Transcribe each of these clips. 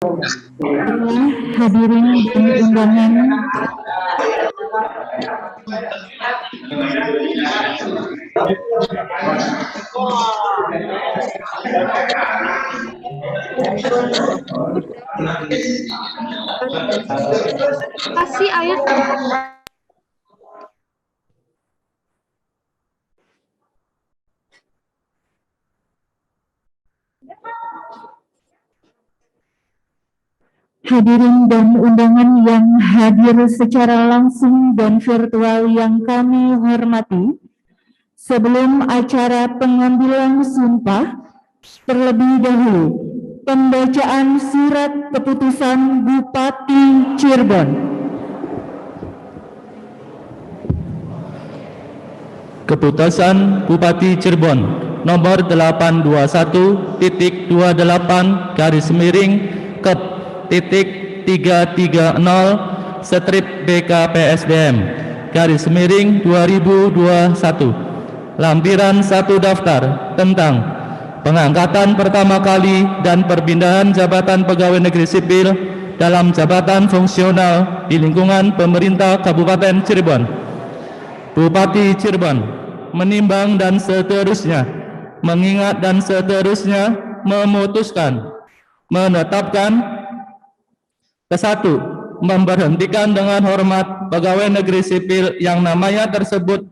Hadirin dan undangan kasih air. Hadirin dan undangan yang hadir secara langsung dan virtual yang kami hormati, sebelum acara pengambilan sumpah, terlebih dahulu pembacaan surat keputusan Bupati Cirebon. Keputusan Bupati Cirebon nomor 821.28 garis miring Kep titik 330 strip BKPSDM garis miring 2021 lampiran 1 daftar tentang pengangkatan pertama kali dan perpindahan jabatan pegawai negeri sipil dalam jabatan fungsional di lingkungan pemerintah Kabupaten Cirebon. Bupati Cirebon menimbang dan seterusnya, mengingat dan seterusnya, memutuskan, menetapkan ke-1, memberhentikan dengan hormat pegawai negeri sipil yang namanya tersebut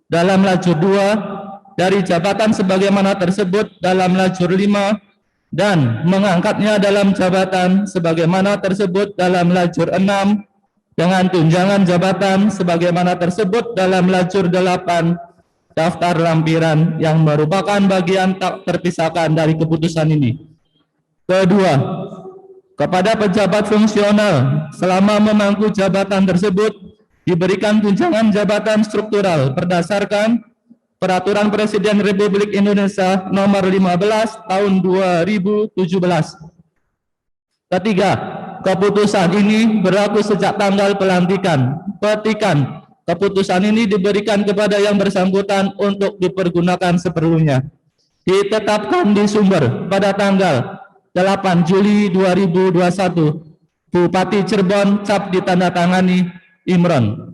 dalam lajur 2 dari jabatan sebagaimana tersebut dalam lajur 5 dan mengangkatnya dalam jabatan sebagaimana tersebut dalam lajur 6 dengan tunjangan jabatan sebagaimana tersebut dalam lajur 8 daftar lampiran yang merupakan bagian tak terpisahkan dari keputusan ini. Kedua, kepada pejabat fungsional selama memangku jabatan tersebut diberikan tunjangan jabatan struktural berdasarkan Peraturan Presiden Republik Indonesia Nomor 15 Tahun 2017. Ketiga, keputusan ini berlaku sejak tanggal pelantikan. Petikan, keputusan ini diberikan kepada yang bersangkutan untuk dipergunakan seperlunya. Ditetapkan di sumber pada tanggal 8 Juli 2021, Bupati Cirebon cap ditandatangani Imron.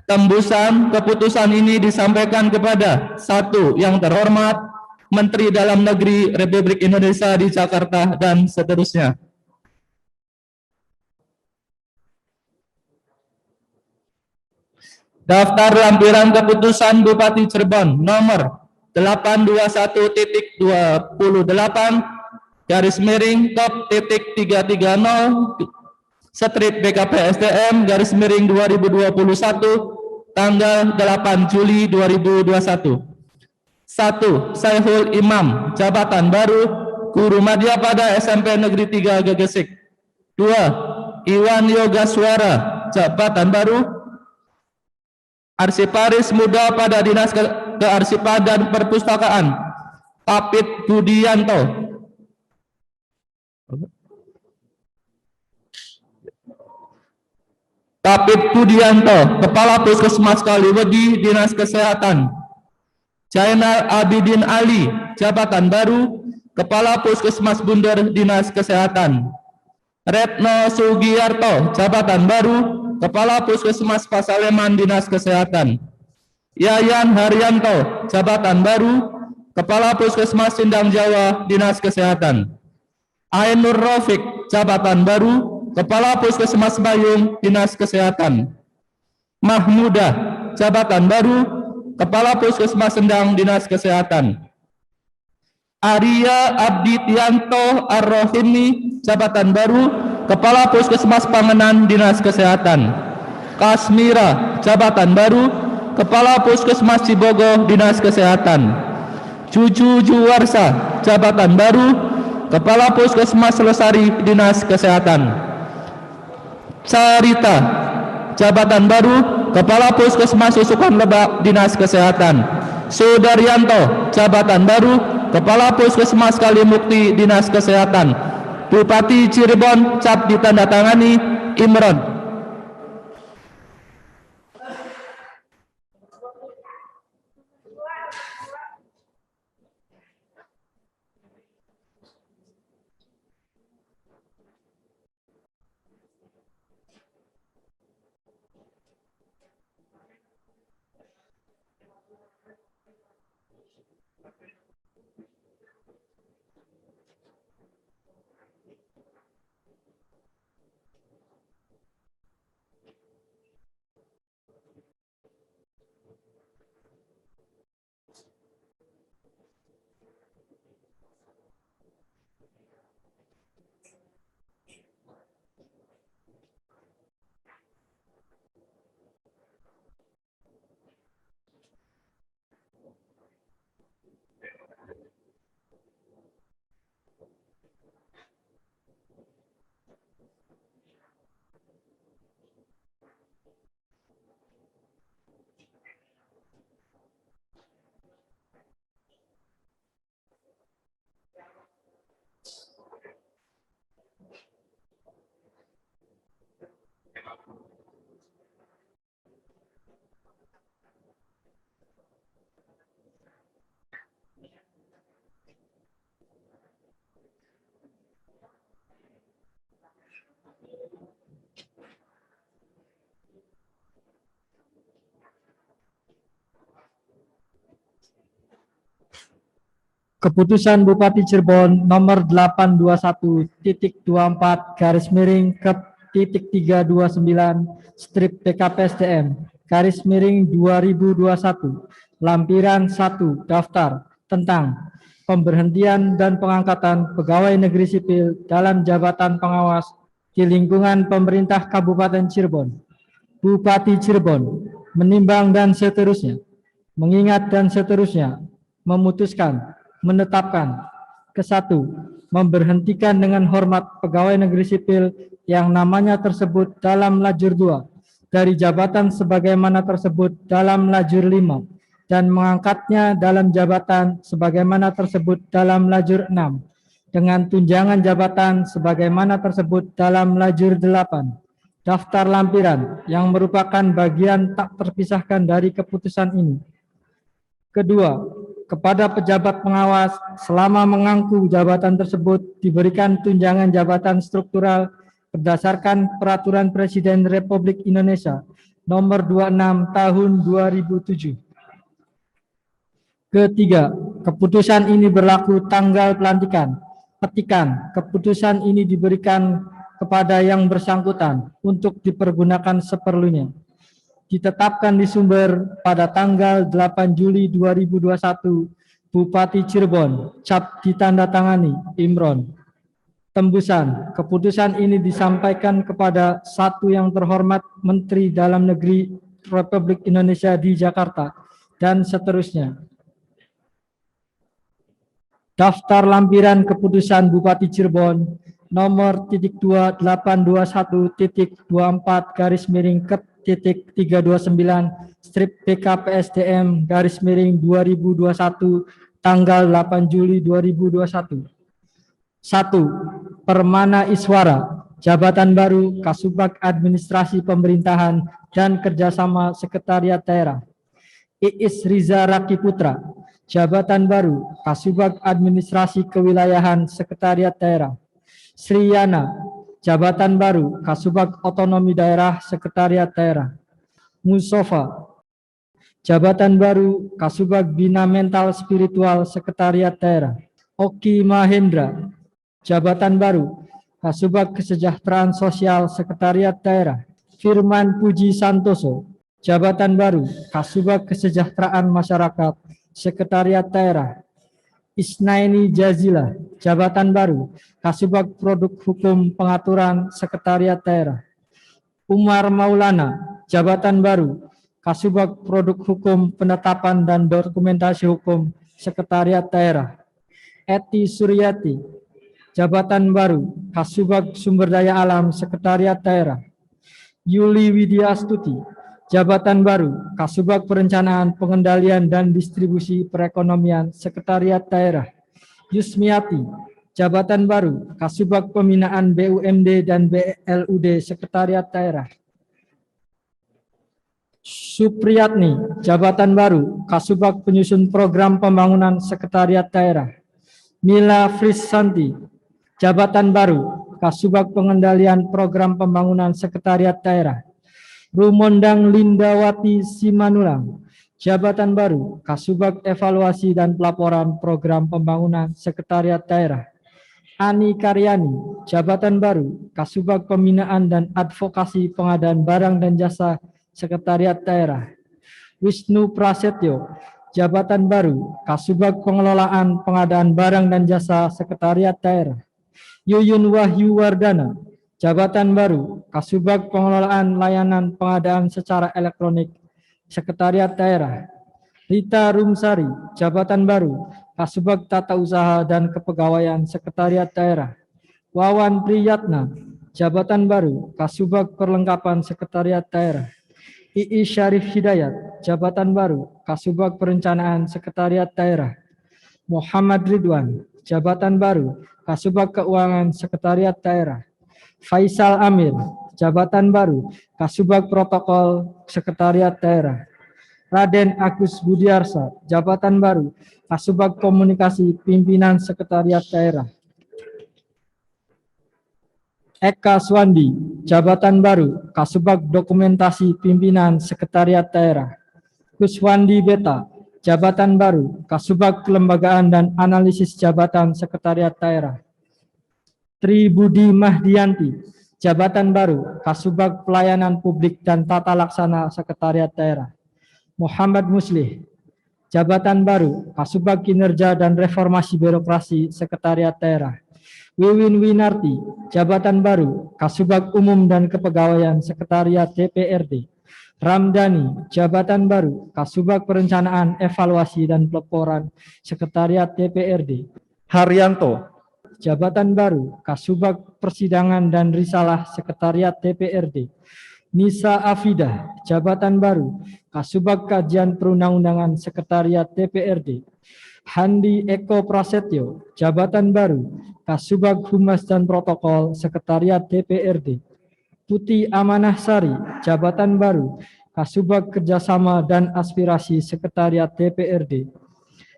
Tembusan keputusan ini disampaikan kepada 1. Yang terhormat Menteri Dalam Negeri Republik Indonesia di Jakarta dan seterusnya. Daftar lampiran keputusan Bupati Cirebon nomor 821.28 garis miring top titik 330 strip BKPSDM garis miring 2021 tanggal 8 Juli 2021. 1. Saiful Imam, jabatan baru Guru Madya pada SMP Negeri 3 Gegesik. 2. Iwan Yogaswara, jabatan baru Arsiparis Muda pada Dinas Kearsipan dan Perpustakaan Papit Budianto. Papit Budianto, Kepala Puskesmas Kaliwedi, Dinas Kesehatan. Jainal Abidin Ali, jabatan baru Kepala Puskesmas Bunder, Dinas Kesehatan. Retno Sugiyarto, jabatan baru Kepala Puskesmas Pasaleman, Dinas Kesehatan. Yayan Haryanto, jabatan baru Kepala Puskesmas Sindang Jawa, Dinas Kesehatan. Ainur Rafiq, jabatan baru Kepala Puskesmas Bayung, Dinas Kesehatan. Mahmudah, jabatan baru Kepala Puskesmas Sendang, Dinas Kesehatan. Arya Abditianto Ar-Rohimi, jabatan baru Kepala Puskesmas Pangenan, Dinas Kesehatan. Kasmira, jabatan baru Kepala Puskesmas Cibogo, Dinas Kesehatan. Juju Juwarsa, jabatan baru Kepala Puskesmas Losari, Dinas Kesehatan. Carita, jabatan baru Kepala Puskesmas Susukan Lebak, Dinas Kesehatan. Sudaryanto, jabatan baru Kepala Puskesmas Kalimukti, Dinas Kesehatan. Bupati Cirebon cap ditandatangani Imron. Keputusan Bupati Cirebon nomor 821.24 garis miring /329 strip PKPSDM garis miring 2021 lampiran 1 daftar tentang pemberhentian dan pengangkatan pegawai negeri sipil dalam jabatan pengawas di lingkungan pemerintah Kabupaten Cirebon. Bupati Cirebon menimbang dan seterusnya, mengingat dan seterusnya, memutuskan, menetapkan, ke-1, memberhentikan dengan hormat pegawai negeri sipil yang namanya tersebut dalam lajur 2 dari jabatan sebagaimana tersebut dalam lajur 5 dan mengangkatnya dalam jabatan sebagaimana tersebut dalam lajur 6 dengan tunjangan jabatan sebagaimana tersebut dalam lajur 8 daftar lampiran yang merupakan bagian tak terpisahkan dari keputusan ini. Kedua, kepada pejabat pengawas selama mengangku jabatan tersebut diberikan tunjangan jabatan struktural berdasarkan Peraturan Presiden Republik Indonesia Nomor 26 Tahun 2007. Ketiga, keputusan ini berlaku tanggal pelantikan. Petikan, keputusan ini diberikan kepada yang bersangkutan untuk dipergunakan seperlunya. Ditetapkan di sumber pada tanggal 8 Juli 2021, Bupati Cirebon, cap ditandatangani Imron. Tembusan, keputusan ini disampaikan kepada 1 yang terhormat Menteri Dalam Negeri Republik Indonesia di Jakarta, dan seterusnya. Daftar lampiran keputusan Bupati Cirebon nomor 2821.24 garis miring /329 strip PKPSDM garis miring 2021 tanggal 8 Juli 2021. 1. Permana Iswara, jabatan baru Kasubag Administrasi Pemerintahan dan Kerjasama Sekretariat Daerah. Iis Riza Raki Putra, jabatan baru Kasubag Administrasi Kewilayahan Sekretariat Daerah. Sri Yana, jabatan baru Kasubag Otonomi Daerah Sekretariat Daerah. Musofa, jabatan baru Kasubag Bina Mental Spiritual Sekretariat Daerah. Oki Mahendra, jabatan baru Kasubag Kesejahteraan Sosial Sekretariat Daerah. Firman Puji Santoso, jabatan baru Kasubag Kesejahteraan Masyarakat Sekretariat Daerah. Isnaini Jazila, jabatan baru Kasubag Produk Hukum Pengaturan Sekretariat Daerah. Umar Maulana, jabatan baru Kasubag Produk Hukum Penetapan dan Dokumentasi Hukum Sekretariat Daerah. Eti Suryati, jabatan baru Kasubag Sumber Daya Alam Sekretariat Daerah. Yuli Widyastuti, jabatan baru Kasubag Perencanaan, Pengendalian dan Distribusi Perekonomian Sekretariat Daerah. Yusmiati, jabatan baru Kasubag Pembinaan BUMD dan BLUD Sekretariat Daerah. Supriyatni, jabatan baru Kasubag Penyusun Program Pembangunan Sekretariat Daerah. Mila Frisanti, jabatan baru Kasubag Pengendalian Program Pembangunan Sekretariat Daerah. Rumondang Lindawati Simanulang, Jabatan baru, Kasubag Evaluasi dan Pelaporan Program Pembangunan Sekretariat Daerah. Ani Karyani, jabatan baru, Kasubag Pembinaan dan Advokasi Pengadaan Barang dan Jasa Sekretariat Daerah. Wisnu Prasetyo, jabatan baru, Kasubag Pengelolaan Pengadaan Barang dan Jasa Sekretariat Daerah. Yuyun Wahyu Wardana, jabatan baru, Kasubag Pengelolaan Layanan Pengadaan Secara Elektronik Sekretariat Daerah. Rita Rumsari, jabatan baru, Kasubag Tata Usaha dan Kepegawaian Sekretariat Daerah. Wawan Priyatna, jabatan baru, Kasubag Perlengkapan Sekretariat Daerah. Ii Syarif Hidayat, jabatan baru, Kasubag Perencanaan Sekretariat Daerah. Muhammad Ridwan, jabatan baru, Kasubag Keuangan Sekretariat Daerah. Faisal Amir, jabatan baru, Kasubag Protokol Sekretariat Daerah. Raden Agus Budiarsa, jabatan baru, Kasubag Komunikasi Pimpinan Sekretariat Daerah. Eka Swandi, jabatan baru, Kasubag Dokumentasi Pimpinan Sekretariat Daerah. Kuswandi Beta, jabatan baru, Kasubag Kelembagaan dan Analisis Jabatan Sekretariat Daerah. Tri Budi Mahdianti, jabatan baru, Kasubag Pelayanan Publik dan Tata Laksana Sekretariat Daerah. Muhammad Muslih, jabatan baru, Kasubag Kinerja dan Reformasi Birokrasi Sekretariat Daerah. Wiwin Winarti, jabatan baru, Kasubag Umum dan Kepegawaian Sekretariat DPRD. Ramdhani, jabatan baru, Kasubag Perencanaan, Evaluasi dan Pelaporan Sekretariat DPRD. Haryanto, jabatan baru, Kasubag Persidangan dan Risalah Sekretariat DPRD. Nisa Afidah, jabatan baru, Kasubag Kajian Perundang-undangan Sekretariat DPRD. Handi Eko Prasetyo, jabatan baru, Kasubag Humas dan Protokol Sekretariat DPRD. Putih Amanah Sari, jabatan baru, Kasubag Kerjasama dan Aspirasi Sekretariat DPRD.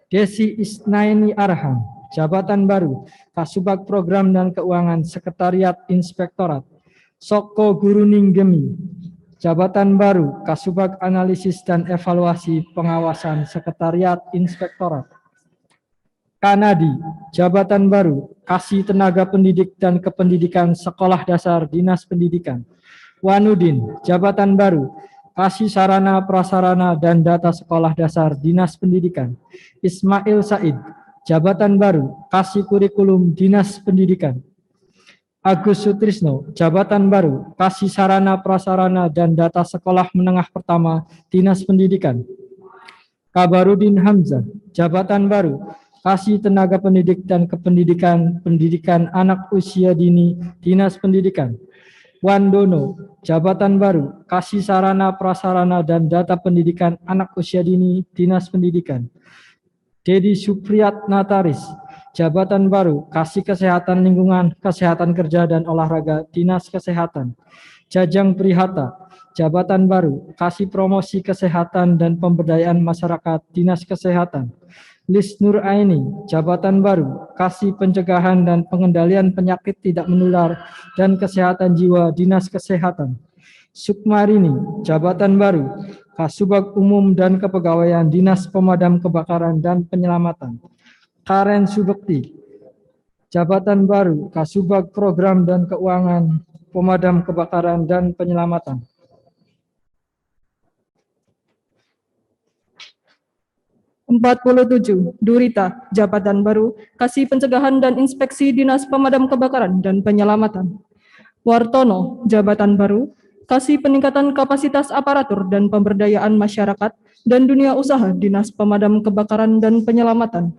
Desi Isnaini Arham, jabatan baru, Kasubag Program dan Keuangan Sekretariat Inspektorat. Soko Guruninggemi, jabatan baru, Kasubag Analisis dan Evaluasi Pengawasan Sekretariat Inspektorat. Kanadi, jabatan baru, Kasih Tenaga Pendidik dan Kependidikan Sekolah Dasar Dinas Pendidikan. Wanudin, jabatan baru, Kasih Sarana Prasarana dan Data Sekolah Dasar Dinas Pendidikan. Ismail Said, jabatan baru, Kasih Kurikulum Dinas Pendidikan. Agus Sutrisno, jabatan baru, Kasih Sarana Prasarana dan Data Sekolah Menengah Pertama Dinas Pendidikan. Kabarudin Hamzah, jabatan baru, Kasih Tenaga Pendidik dan Kependidikan Pendidikan Anak Usia Dini Dinas Pendidikan. Wandono, jabatan baru, Kasih Sarana Prasarana dan Data Pendidikan Anak Usia Dini Dinas Pendidikan. Dedi Supriyat Nataris, jabatan baru, Kasih Kesehatan Lingkungan, Kesehatan Kerja dan Olahraga Dinas Kesehatan. Jajang Prihata, jabatan baru, Kasih Promosi Kesehatan dan Pemberdayaan Masyarakat Dinas Kesehatan. Lis Nur Aini, jabatan baru, Kasih Pencegahan dan Pengendalian Penyakit Tidak Menular dan Kesehatan Jiwa Dinas Kesehatan. Sukmarini, jabatan baru, Kasubag Umum dan Kepegawaian Dinas Pemadam Kebakaran dan Penyelamatan. Karen Subekti, jabatan baru, Kasubag Program dan Keuangan Pemadam Kebakaran dan Penyelamatan. Durita, jabatan baru, Kasih Pencegahan dan Inspeksi Dinas Pemadam Kebakaran dan Penyelamatan. Wartono, jabatan baru, Kasih Peningkatan Kapasitas Aparatur dan Pemberdayaan Masyarakat dan Dunia Usaha Dinas Pemadam Kebakaran dan Penyelamatan.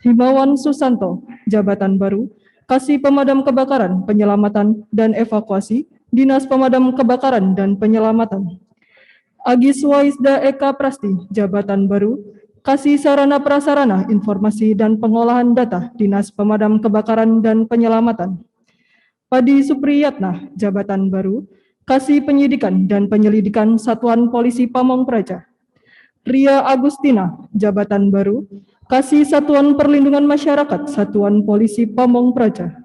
Himawan Susanto, jabatan baru, Kasih Pemadam Kebakaran, Penyelamatan dan Evakuasi Dinas Pemadam Kebakaran dan Penyelamatan. Agis Waisda Eka Prasti, jabatan baru, Kasih Sarana Prasarana Informasi dan Pengolahan Data Dinas Pemadam Kebakaran dan Penyelamatan. Padi Supriyatna, jabatan baru, Kasih Penyidikan dan Penyelidikan Satuan Polisi Pamong Praja. Ria Agustina, jabatan baru, Kasih Satuan Perlindungan Masyarakat Satuan Polisi Pamong Praja.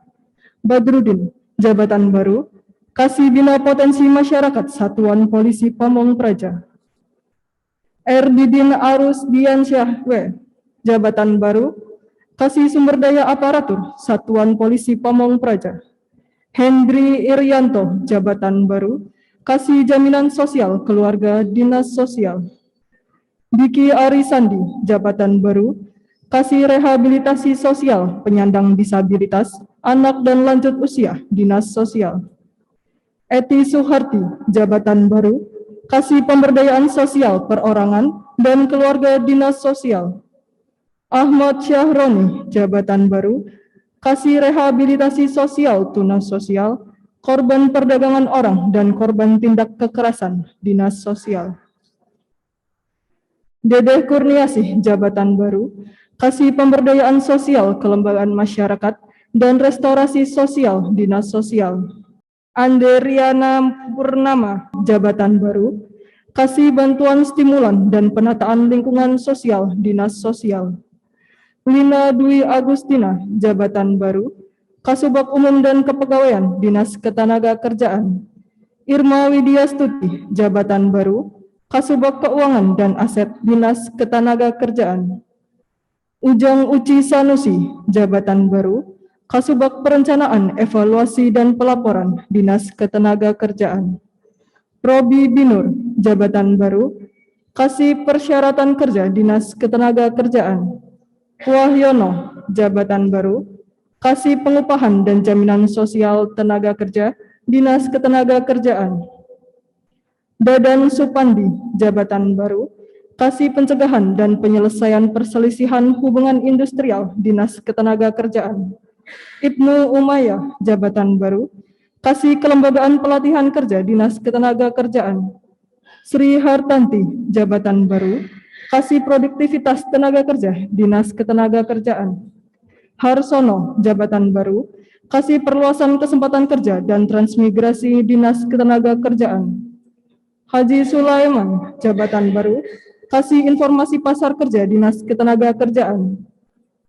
Badrudin, jabatan baru, Kasih Bina Potensi Masyarakat Satuan Polisi Pamong Praja. Erdidin Arus Diansyah W, jabatan baru, Kasih Sumber Daya Aparatur, Satuan Polisi Pamong Praja. Hendri Irianto, jabatan baru, Kasih Jaminan Sosial Keluarga Dinas Sosial. Diki Arisandi, jabatan baru, Kasih Rehabilitasi Sosial Penyandang Disabilitas, Anak dan Lanjut Usia, Dinas Sosial. Eti Suharti, jabatan baru, Kasih Pemberdayaan Sosial Perorangan dan Keluarga Dinas Sosial. Ahmad Syahroni, jabatan baru, Kasih Rehabilitasi Sosial Tunas Sosial, Korban Perdagangan Orang dan Korban Tindak Kekerasan, Dinas Sosial. Dedeh Kurniasih, jabatan baru, Kasih Pemberdayaan Sosial Kelembagaan Masyarakat dan Restorasi Sosial, Dinas Sosial. Anderiana Purnama, jabatan baru, Kasih Bantuan Stimulan dan Penataan Lingkungan Sosial, Dinas Sosial. Lina Dwi Agustina, jabatan baru, Kasubag Umum dan Kepegawaian, Dinas Ketenagakerjaan. Irma Widya Stuti, jabatan baru, Kasubag Keuangan dan Aset, Dinas Ketenagakerjaan. Ujang Uci Sanusi, jabatan baru, Kasubag Perencanaan, Evaluasi dan Pelaporan, Dinas Ketenagakerjaan. Robi Binur, jabatan baru, Kasih Persyaratan Kerja, Dinas Ketenagakerjaan. Wahyono, jabatan baru, Kasih Pengupahan dan Jaminan Sosial Tenaga Kerja, Dinas Ketenagakerjaan. Dadan Supandi, jabatan baru, Kasih Pencegahan dan Penyelesaian Perselisihan Hubungan Industrial, Dinas Ketenagakerjaan. Ibnu Umayyah, jabatan baru, Kasih Kelembagaan Pelatihan Kerja, Dinas Ketenagakerjaan. Sri Hartanti, jabatan baru, Kasih Produktivitas Tenaga Kerja, Dinas Ketenagakerjaan. Harsono, jabatan baru, Kasih Perluasan Kesempatan Kerja dan Transmigrasi, Dinas Ketenagakerjaan. Haji Sulaiman, jabatan baru, Kasih Informasi Pasar Kerja, Dinas Ketenagakerjaan.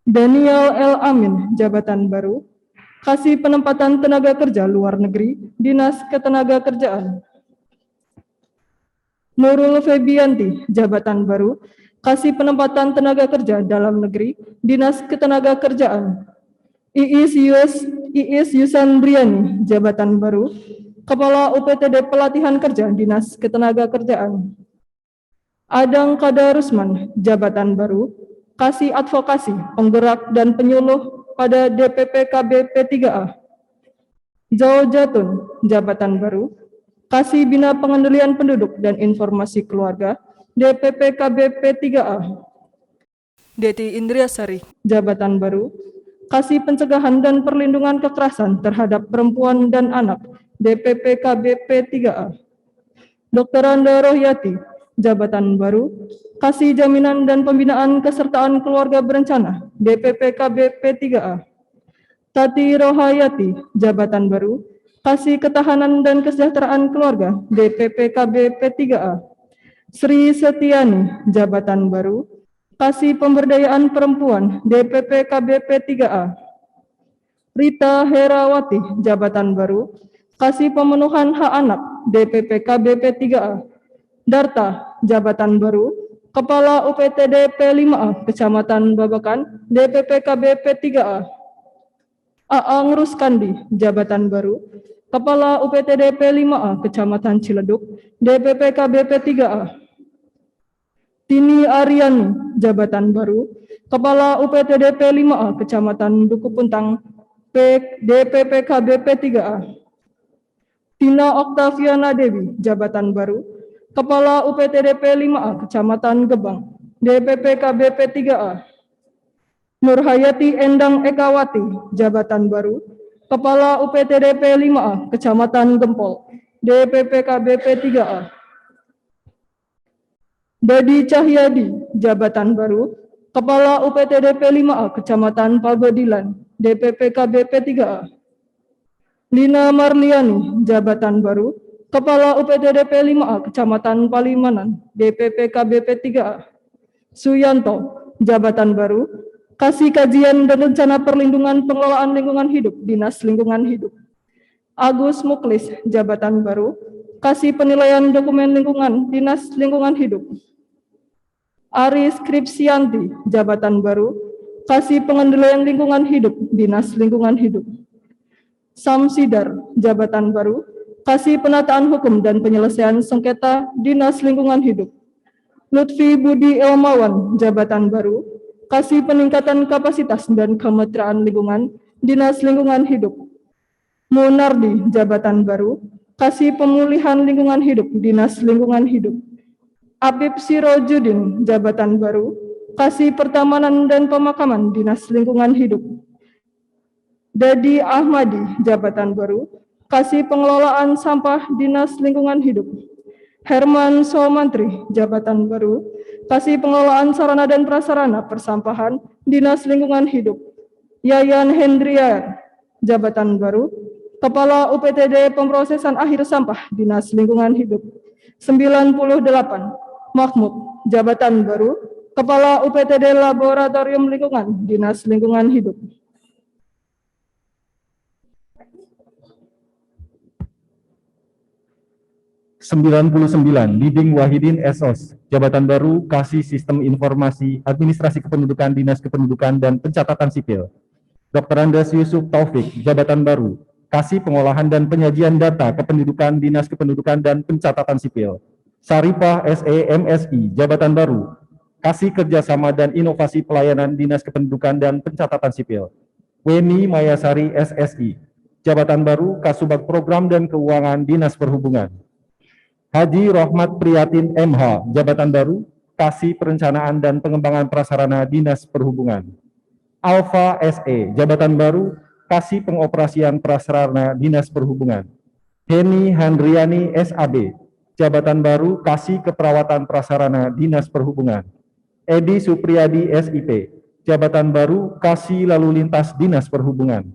Daniel L. Amin, jabatan baru, Kasih Penempatan Tenaga Kerja Luar Negeri, Dinas Ketenagakerjaan. Nurul Febianti, jabatan baru, Kasih Penempatan Tenaga Kerja Dalam Negeri, Dinas Ketenagakerjaan. Iis Yusandriani, jabatan baru, Kepala UPTD Pelatihan Kerja, Dinas Ketenagakerjaan. Adang Kadarusman, jabatan baru, Kasih Advokasi, Penggerak dan Penyuluh pada DPP KB P3A. Zhao Jatun, jabatan baru, Kasih Bina Pengendalian Penduduk dan Informasi Keluarga, DPP KB P3A. Deti Indriasari, jabatan baru, Kasih Pencegahan dan Perlindungan Kekerasan terhadap Perempuan dan Anak, DPP KB P3A. Dr. Anda Rohyati, jabatan baru, Kasih Jaminan dan Pembinaan Kesertaan Keluarga Berencana, DPP KB P3A. Tati Rohayati, jabatan baru, Kasih Ketahanan dan Kesejahteraan Keluarga, DPP KB P3A. Sri Setiani, jabatan baru, Kasih Pemberdayaan Perempuan, DPP KB P3A. Rita Herawati, jabatan baru, Kasih Pemenuhan Hak Anak, DPP KB P3A. Darta, jabatan baru, Kepala UPTD P5A, Kecamatan Babakan, DPP KB P3A. Aang Ruskandi, jabatan baru, Kepala UPTD P5A, Kecamatan Ciledug, DPP KB P3A. Tini Aryani, jabatan baru, Kepala UPTD P5A, Kecamatan Duku Puntang, DPP KB P3A. Tina Oktaviana Dewi, jabatan baru, Kepala UPTD P5A, Kecamatan Gebang, DPP KB P3A. Nurhayati Endang Ekawati, jabatan baru, Kepala UPTD P5A, Kecamatan Gempol, DPP KB P3A. Dadi Cahyadi, jabatan baru, Kepala UPTD P5A, Kecamatan Pagodilan, DPP KB P3A. Lina Marliani, jabatan baru, Kepala UPTD P5A, Kecamatan Palimanan, DPP KB P3A. Suyanto, jabatan baru, Kasih Kajian dan Rencana Perlindungan Pengelolaan Lingkungan Hidup, Dinas Lingkungan Hidup. Agus Muklis, jabatan baru, Kasih Penilaian Dokumen Lingkungan, Dinas Lingkungan Hidup. Ari Skripsianti, jabatan baru, Kasih Pengendalian Lingkungan Hidup, Dinas Lingkungan Hidup. Samsidar, jabatan baru, Kasih Penataan Hukum dan Penyelesaian Sengketa, Dinas Lingkungan Hidup. Lutfi Budi Elmawan, jabatan baru, Kasih Peningkatan Kapasitas dan Kemitraan Lingkungan, Dinas Lingkungan Hidup. Munardi, jabatan baru, Kasih Pemulihan Lingkungan Hidup, Dinas Lingkungan Hidup. Apip Sirojudin, jabatan baru, Kasih Pertamanan dan Pemakaman, Dinas Lingkungan Hidup. Dadi Ahmadi, jabatan baru, Kasih Pengelolaan Sampah, Dinas Lingkungan Hidup. Herman Somantri, jabatan baru, Kasih Pengelolaan Sarana dan Prasarana Persampahan, Dinas Lingkungan Hidup. Yayan Hendrian, jabatan baru, Kepala UPTD Pemrosesan Akhir Sampah, Dinas Lingkungan Hidup. 98. Mahmud, jabatan baru, Kepala UPTD Laboratorium Lingkungan, Dinas Lingkungan Hidup. Diding Wahidin SOS, jabatan baru, Kasih Sistem Informasi Administrasi Kependudukan, Dinas Kependudukan dan Pencatatan Sipil. Dr. Andes Yusuf Taufik, jabatan baru, Kasih Pengolahan dan Penyajian Data Kependudukan, Dinas Kependudukan dan Pencatatan Sipil. Saripah SE MSI, jabatan baru, Kasih Kerjasama dan Inovasi Pelayanan, Dinas Kependudukan dan Pencatatan Sipil. Weni Mayasari SSI, jabatan baru, Kasubag Program dan Keuangan, Dinas Perhubungan. Haji Rohmat Priyatin MH, jabatan baru, Kasih Perencanaan dan Pengembangan Prasarana, Dinas Perhubungan. Alfa SE, jabatan baru, Kasih Pengoperasian Prasarana, Dinas Perhubungan. Heni Handriani SAB, jabatan baru, Kasih Keperawatan Prasarana, Dinas Perhubungan. Edi Supriyadi SIP, jabatan baru, Kasih Lalu Lintas, Dinas Perhubungan.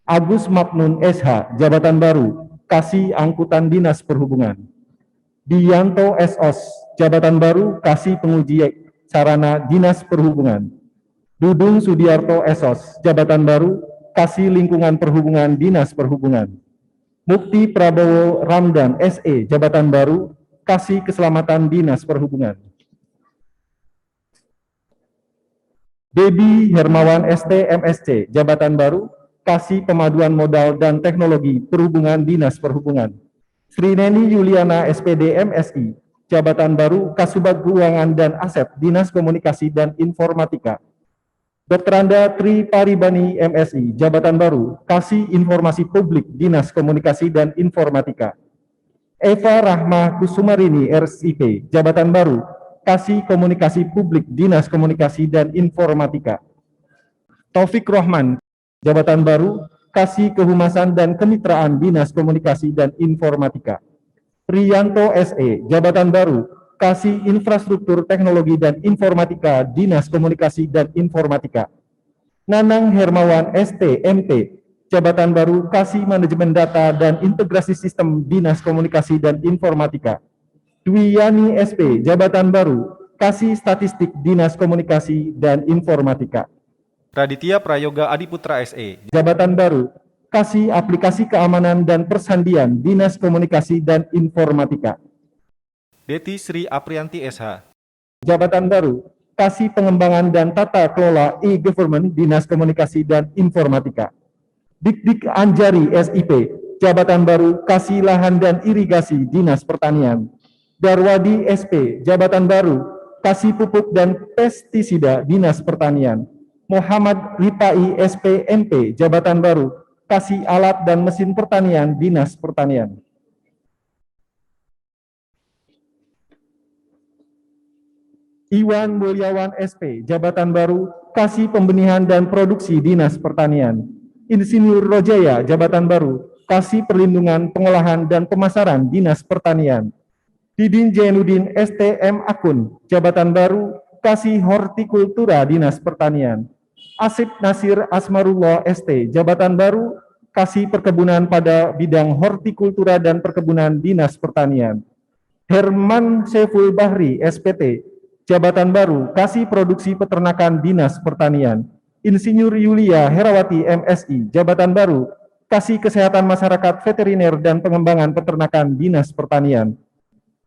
Agus Mapnun SH, jabatan baru, Kasih Angkutan, Dinas Perhubungan. Dianto SOS, jabatan baru, Kasih Penguji Sarana, Dinas Perhubungan. Dudung Sudiarto SOS, jabatan baru, Kasih Lingkungan Perhubungan, Dinas Perhubungan. Mukti Prabowo Ramdan SE, jabatan baru, Kasih Keselamatan, Dinas Perhubungan. Debi Hermawan ST MSC, jabatan baru, Kasih Pemaduan Modal dan Teknologi Perhubungan, Dinas Perhubungan. Srineni Yuliana SPD MSI, jabatan baru, Kasubag Keuangan dan Aset, Dinas Komunikasi dan Informatika. Dr. Anda Tri Paribani MSI, jabatan baru, Kasih Informasi Publik, Dinas Komunikasi dan Informatika. Eva Rahma Kusumarini RSIP, jabatan baru, Kasih Komunikasi Publik, Dinas Komunikasi dan Informatika. Taufik Rohman, jabatan baru, Kasih Kehumasan dan Kemitraan, Dinas Komunikasi dan Informatika. Priyanto SE, jabatan baru, Kasih Infrastruktur Teknologi dan Informatika, Dinas Komunikasi dan Informatika. Nanang Hermawan ST MP, jabatan baru, Kasih Manajemen Data dan Integrasi Sistem, Dinas Komunikasi dan Informatika. Dwi Yani SP, jabatan baru, Kasih Statistik, Dinas Komunikasi dan Informatika. Raditya Prayoga Adiputra SE, jabatan baru, Kasih Aplikasi Keamanan dan Persandian, Dinas Komunikasi dan Informatika. Deti Sri Aprianti SH, jabatan baru, Kasih Pengembangan dan Tata Kelola E-Government, Dinas Komunikasi dan Informatika. Dik Anjari SIP, jabatan baru, Kasih Lahan dan Irigasi, Dinas Pertanian. Darwadi SP, jabatan baru, Kasih Pupuk dan Pestisida, Dinas Pertanian. Muhammad Ripai SP MP, jabatan baru, Kasih Alat dan Mesin Pertanian, Dinas Pertanian. Iwan Mulyawan SP, jabatan baru, Kasih Pembenihan dan Produksi, Dinas Pertanian. Insinyur Rojaya, jabatan baru, Kasih Perlindungan, Pengolahan dan Pemasaran, Dinas Pertanian. Didin Jainuddin STM Akun, jabatan baru, Kasih Hortikultura, Dinas Pertanian. Asip Nasir Asmarullah ST, jabatan baru, Kasih Perkebunan pada bidang hortikultura dan perkebunan, Dinas Pertanian. Herman Seful Bahri SPT, jabatan baru, Kasih Produksi Peternakan, Dinas Pertanian. Insinyur Yulia Herawati MSI, jabatan baru, Kasih Kesehatan Masyarakat Veteriner dan Pengembangan Peternakan, Dinas Pertanian.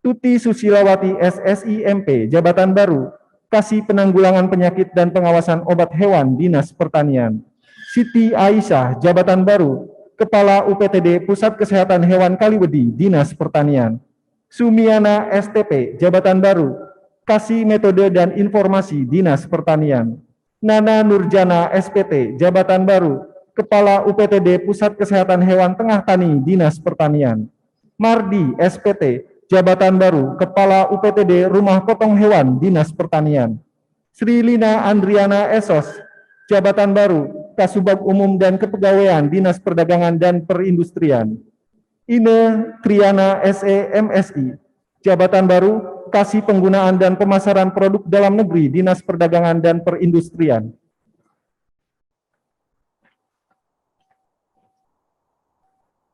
Tuti Susilawati SSI MP, jabatan baru, Kasih Penanggulangan Penyakit dan Pengawasan Obat Hewan Dinas Pertanian. Siti Aisyah, jabatan baru, Kepala UPTD Pusat Kesehatan Hewan Kaliwedi, Dinas Pertanian. Sumiana STP, jabatan baru, Kasih Metode dan Informasi, Dinas Pertanian. Nana Nurjana SPT, jabatan baru, Kepala UPTD Pusat Kesehatan Hewan Tengah Tani, Dinas Pertanian. Mardi SPT, jabatan baru, Kepala UPTD Rumah Potong Hewan, Dinas Pertanian. Sri Lina Andriana Esos, jabatan baru, Kasubag Umum dan Kepegawaian, Dinas Perdagangan dan Perindustrian. Ine Triana SE MSI, jabatan baru, Kasih Penggunaan dan Pemasaran Produk Dalam Negeri, Dinas Perdagangan dan Perindustrian.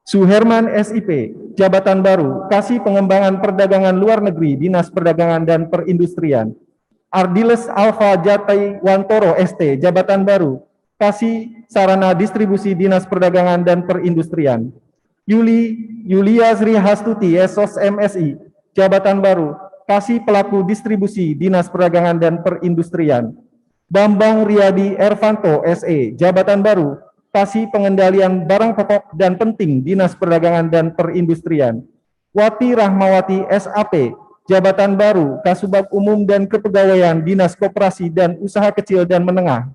Suherman SIP, jabatan baru, Kasih Pengembangan Perdagangan Luar Negeri, Dinas Perdagangan dan Perindustrian. Ardiles Alfa Jatai Wantoro ST, jabatan baru, Kasih Sarana Distribusi, Dinas Perdagangan dan Perindustrian. Yulia Sri Hastuti SOS MSI, jabatan baru, Kasih Pelaku Distribusi, Dinas Perdagangan dan Perindustrian. Bambang Riyadi Ervanto SE, jabatan baru, Kasih Pengendalian Barang Pokok dan Penting, Dinas Perdagangan dan Perindustrian. Wati Rahmawati SAP, jabatan baru, Kasubag Umum dan Kepegawaian, Dinas Koperasi dan Usaha Kecil dan Menengah.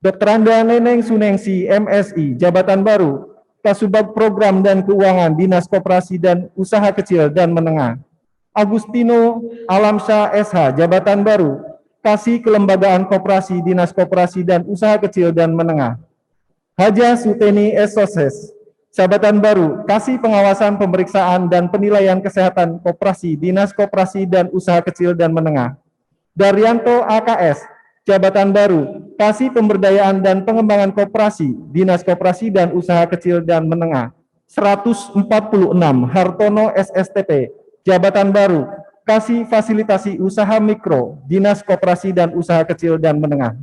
Dr. Anda Neneng Sunengsi MSI, jabatan baru, Kasubag Program dan Keuangan, Dinas Koperasi dan Usaha Kecil dan Menengah. Agustino Alamsyah SH, jabatan baru, Kasih Kelembagaan Koperasi, Dinas Koperasi dan Usaha Kecil dan Menengah. Haja Suteni Soses, jabatan baru, Kasih Pengawasan Pemeriksaan dan Penilaian Kesehatan Koperasi, Dinas Koperasi dan Usaha Kecil dan Menengah. Daryanto AKS, jabatan baru, Kasih Pemberdayaan dan Pengembangan Koperasi, Dinas Koperasi dan Usaha Kecil dan Menengah. 146 Hartono SSTP, jabatan baru, Kasih Fasilitasi Usaha Mikro, Dinas Koperasi dan Usaha Kecil dan Menengah.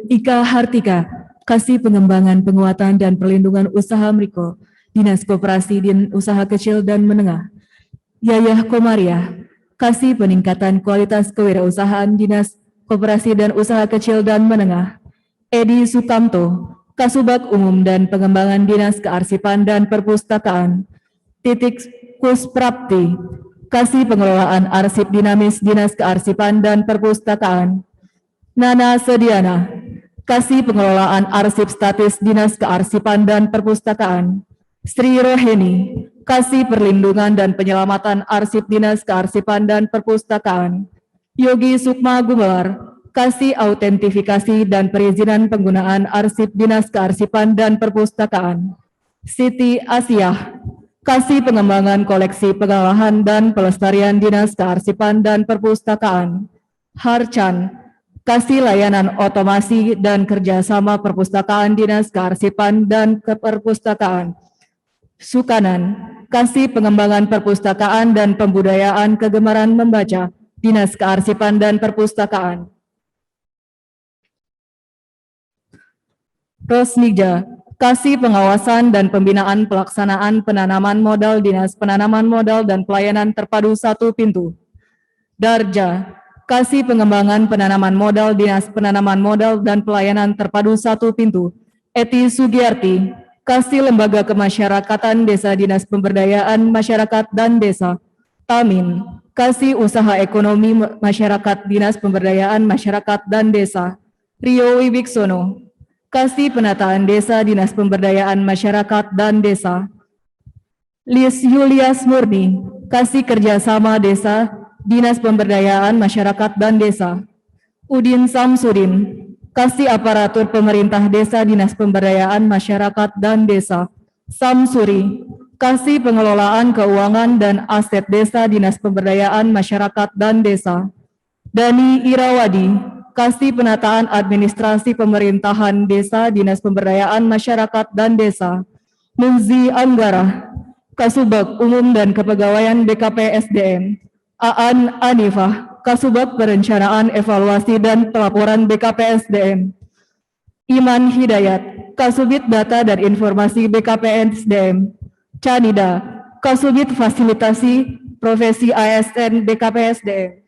Ika Hartika, Kasih Pengembangan, Penguatan dan Perlindungan Usaha Mikro, Dinas Koperasi dan Usaha Kecil dan Menengah. Yayah Komariah, Kasih Peningkatan Kualitas Kewirausahaan, Dinas Koperasi dan Usaha Kecil dan Menengah. Edi Sukamto, Kasubag Umum dan Pengembangan, Dinas Kearsipan dan Perpustakaan. Titik Kusprapti, Kasih Pengelolaan Arsip Dinamis, Dinas Kearsipan dan Perpustakaan. Nana Sediana, Kasih Pengelolaan Arsip Statis, Dinas Kearsipan dan Perpustakaan. Sri Roheni, Kasih Perlindungan dan Penyelamatan Arsip, Dinas Kearsipan dan Perpustakaan. Yogi Sukma Gumelar, Kasih Autentifikasi dan Perizinan Penggunaan Arsip, Dinas Kearsipan dan Perpustakaan. Siti Asiah, Kasih Pengembangan Koleksi Pengolahan dan Pelestarian, Dinas Kearsipan dan Perpustakaan. Harchan, Kasih Layanan Otomasi dan Kerjasama Perpustakaan, Dinas Kearsipan dan Perpustakaan. Sukanan, Kasih Pengembangan Perpustakaan dan Pembudayaan Kegemaran Membaca, Dinas Kearsipan dan Perpustakaan. Rosnija, Kasih Pengawasan dan Pembinaan Pelaksanaan Penanaman Modal, Dinas Penanaman Modal dan Pelayanan Terpadu Satu Pintu. Darja, Kasih Pengembangan Penanaman Modal, Dinas Penanaman Modal dan Pelayanan Terpadu Satu Pintu. Eti Sugiyarti, Kasih Lembaga Kemasyarakatan Desa, Dinas Pemberdayaan Masyarakat dan Desa. Tamin, Kasih Usaha Ekonomi Masyarakat, Dinas Pemberdayaan Masyarakat dan Desa. Rio Wibiksono, Kasih Penataan Desa, Dinas Pemberdayaan Masyarakat dan Desa. Lis Yulias Murni, Kasih Kerjasama Desa, Dinas Pemberdayaan Masyarakat dan Desa. Udin Samsudin, Kasih Aparatur Pemerintah Desa, Dinas Pemberdayaan Masyarakat dan Desa. Samsuri, Kasih Pengelolaan Keuangan dan Aset Desa, Dinas Pemberdayaan Masyarakat dan Desa. Dani Irawadi, Kasih Penataan Administrasi Pemerintahan Desa, Dinas Pemberdayaan Masyarakat dan Desa. Munzi Anggara, Kasubag Umum dan Kepegawaian BKP SDM. Aan Anifah, Kasubag Perencanaan Evaluasi dan Pelaporan BKP SDM. Iman Hidayat, Kasubit Data dan Informasi BKPSDM. Canida, Kasubit Fasilitasi Profesi ASN BKPSDM.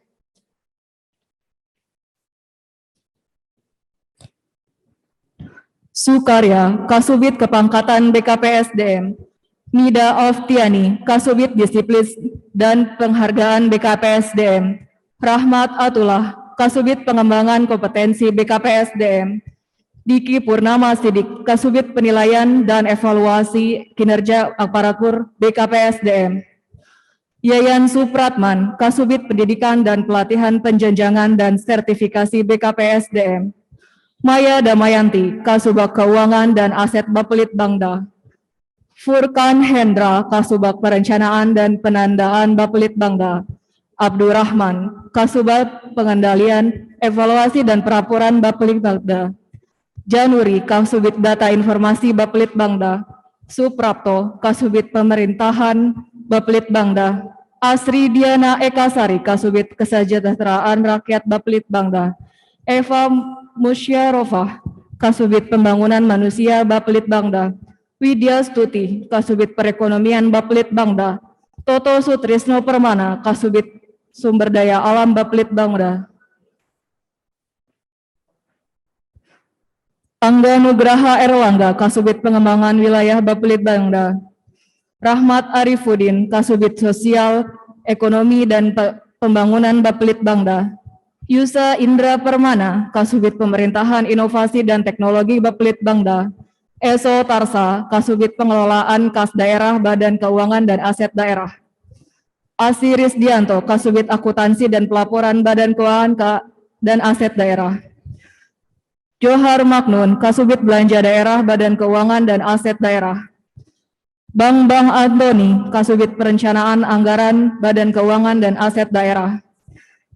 Sukarya, Kasubit Kepangkatan BKPSDM. Nida Oftiani, Kasubit Disiplin dan Penghargaan BKPSDM. Rahmat Atullah, Kasubit Pengembangan Kompetensi BKPSDM. Diki Purnama Sidik, Kasubit Penilaian dan Evaluasi Kinerja Aparatur BKPSDM. Yayan Supratman, Kasubit Pendidikan dan Pelatihan Penjenjangan dan Sertifikasi BKPSDM. Maya Damayanti, Kasubag Keuangan dan Aset Bappelit Bangda. Furkan Hendra, Kasubag Perencanaan dan Penandaan Bappelit Bangda. Abdurrahman, Kasubag Pengendalian, Evaluasi dan Perapuran Bappelit Bangda. Januri, Kasubit Data Informasi Bappelit Bangda. Suprapto, Kasubit Pemerintahan Bappelit Bangda. Asri Diana Ekasari, Kasubit Kesejahteraan Rakyat Bappelit Bangda. Eva Musyarovah, Kasubit Pembangunan Manusia Bappelit Bangda. Widya Stuti, Kasubit Perekonomian Bappelit Bangda. Toto Sutrisno Permana, Kasubit Sumber Daya Alam Bappelit Bangda. Angga Nugraha Erlangga, Kasubit Pengembangan Wilayah Bappelit Bangda. Rahmat Arifudin, Kasubit Sosial, Ekonomi dan Pembangunan Bappelit Bangda. Yusa Indra Permana, Kasubit Pemerintahan Inovasi dan Teknologi Bappelit Bangda. Eso Tarsa, Kasubit Pengelolaan Kas Daerah Badan Keuangan dan Aset Daerah. Asiris Dianto, Kasubit Akuntansi dan Pelaporan Badan Keuangan dan Aset Daerah. Johar Maknun, Kasubit Belanja Daerah Badan Keuangan dan Aset Daerah. Bang Antoni, Kasubit Perencanaan Anggaran Badan Keuangan dan Aset Daerah.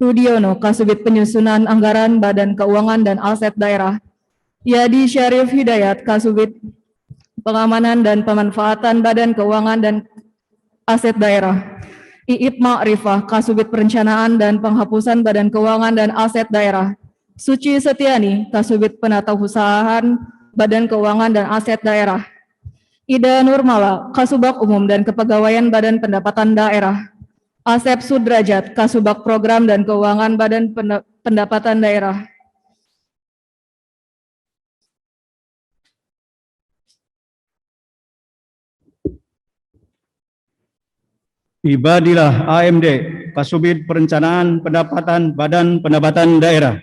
Rudiono, Kasubit Penyusunan Anggaran Badan Keuangan dan Aset Daerah. Yadi Syarif Hidayat, Kasubit Pengamanan dan Pemanfaatan Badan Keuangan dan Aset Daerah. Iip Ma'rifah, Kasubit Perencanaan dan Penghapusan Badan Keuangan dan Aset Daerah. Suci Setiani, Kasubit Penatausahaan Badan Keuangan dan Aset Daerah. Ida Nurmala, Kasubag Umum dan Kepegawaian Badan Pendapatan Daerah. Asep Sudrajat, Kasubag Program dan Keuangan Badan Pendapatan Daerah. Ibadilah AMD, Kasubit Perencanaan Pendapatan Badan Pendapatan Daerah.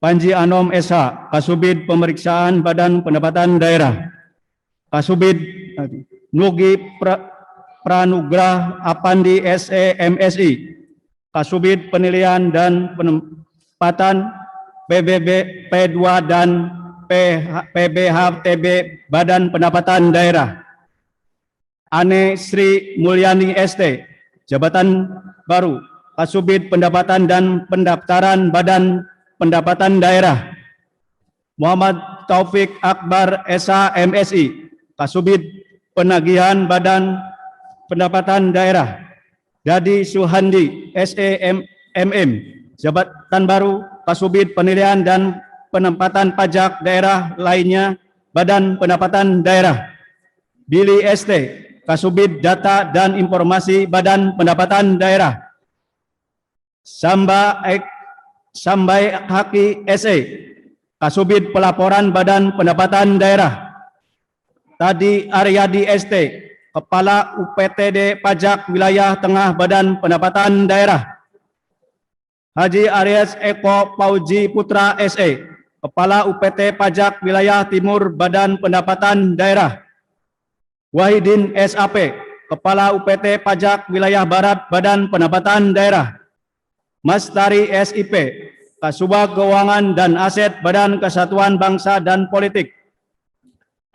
Panji Anom SH, Kasubit Pemeriksaan Badan Pendapatan Daerah. Kasubit Nugi Pranugrah Apandi SE MSI, Kasubit Penilaian dan Penempatan PBB P2 dan PBHTB Badan Pendapatan Daerah. Ane Sri Mulyani ST, Jabatan Baru, Kasubit Pendapatan dan Pendaftaran Badan Pendapatan Daerah. Muhammad Taufik Akbar SH MSI, Kasubit Penagihan Badan Pendapatan Daerah. Dadi Suhandi SEMM, Jabatan Baru, Kasubit Penilaian dan Penempatan Pajak Daerah lainnya, Badan Pendapatan Daerah. Billy ST, Kasubit Data dan Informasi Badan Pendapatan Daerah. Sambai Haki SE, Kasubit Pelaporan Badan Pendapatan Daerah. Tadi Aryadi ST, Kepala UPTD Pajak Wilayah Tengah Badan Pendapatan Daerah. Haji Aries Eko Pauji Putra SE, Kepala UPT Pajak Wilayah Timur Badan Pendapatan Daerah. Wahidin SAP, Kepala UPT Pajak Wilayah Barat Badan Pendapatan Daerah. Mastari SIP, Kasubag Keuangan dan Aset Badan Kesatuan Bangsa dan Politik.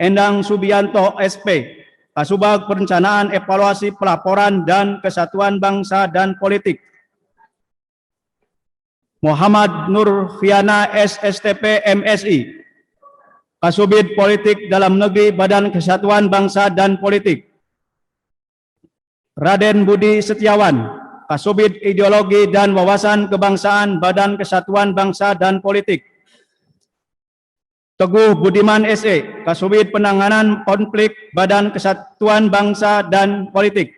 Endang Subianto SP, Kasubag Perencanaan Evaluasi Pelaporan dan Kesatuan Bangsa dan Politik. Muhammad Nurfiana SSTP MSI, Kasubit Politik Dalam Negeri Badan Kesatuan Bangsa dan Politik. Raden Budi Setiawan, Kasubit Ideologi dan Wawasan Kebangsaan Badan Kesatuan Bangsa dan Politik. Teguh Budiman SE, Kasubit Penanganan Konflik Badan Kesatuan Bangsa dan Politik.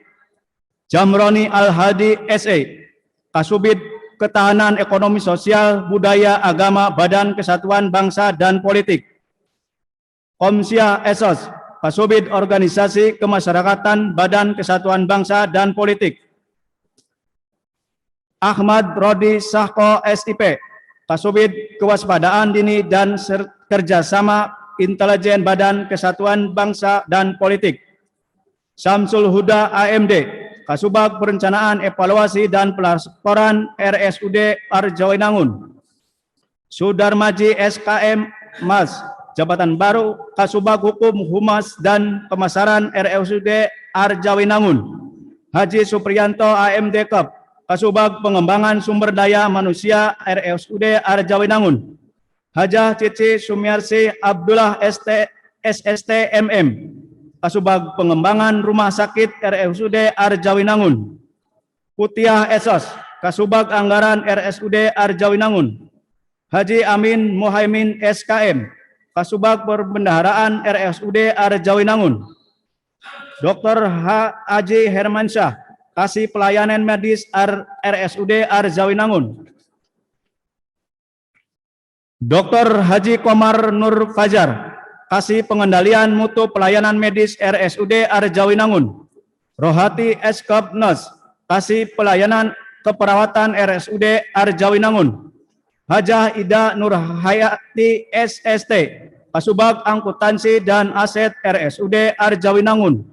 Jamroni Al-Hadi SE, Kasubit Ketahanan Ekonomi Sosial Budaya Agama Badan Kesatuan Bangsa dan Politik. Komsia Esos, Kasubit Organisasi Kemasyarakatan Badan Kesatuan Bangsa dan Politik. Ahmad Rodi Sahko SIP, Kasubit Kewaspadaan Dini dan Kerjasama Intelijen Badan Kesatuan Bangsa dan Politik. Samsul Huda AMD, Kasubag Perencanaan Evaluasi dan Pelaporan RSUD Arjawinangun. Sudarmaji SKM Mas, Jabatan Baru Kasubag Hukum Humas dan Pemasaran RSUD Arjawinangun. Haji Supriyanto AMD Kep, Kasubag Pengembangan Sumber Daya Manusia RSUD Arjawinangun. Hajah Cici Sumiarsi Abdullah SST MM, Kasubag Pengembangan Rumah Sakit RSUD Arjawinangun. Putiah Esos, Kasubag Anggaran RSUD Arjawinangun. Haji Amin Muhaimin SKM, Kasubag Perbendaharaan RSUD Arjawinangun. Dr. Haji Hermansyah, Kasih Pelayanan Medis RSUD Arjawinangun. Dr. Haji Komar Nur Fajar, Kasih Pengendalian Mutu Pelayanan Medis RSUD Arjawinangun. Rohati Eskopnos, Kasih Pelayanan Keperawatan RSUD Arjawinangun. Hajah Ida Nur Hayati SST, Kasubag Angkutansi dan Aset RSUD Arjawinangun.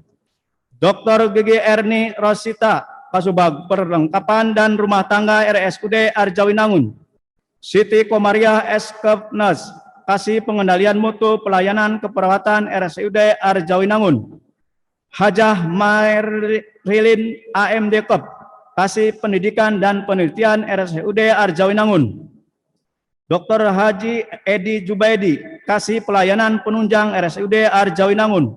Dr. Gigi Erni Rosita, Kasubag Perlengkapan dan Rumah Tangga RSUD Arjawinangun. Siti Komariah Eskopnos, Kasih Pengendalian Mutu Pelayanan Keperawatan RSUD Arjawinangun. Hajah Marilin AMD Kep, Kasih Pendidikan dan Penelitian RSUD Arjawinangun. Dr. Haji Edi Jubaidi, Kasih Pelayanan Penunjang RSUD Arjawinangun.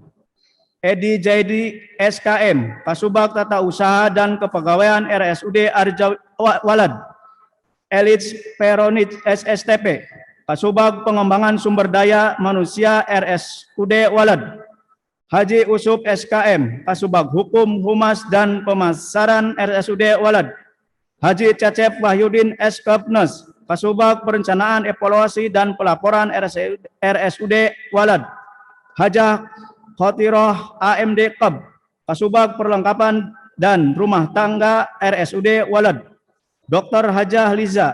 Edi Jaidi SKM, Kasubag Tata Usaha dan Kepegawaian RSUD Arjawalad. Elis Peronit SSTP, Kasubag Pengembangan Sumber Daya Manusia RSUD Walad. Haji Usuf SKM, Kasubag Hukum Humas dan Pemasaran RSUD Walad. Haji Cecep Wahyudin Eskopnos, Kasubag Perencanaan Evaluasi dan Pelaporan RSUD Walad. Hajah Khotiroh AMD Keb, Kasubag Perlengkapan dan Rumah Tangga RSUD Walad. Dr. Hajah Liza,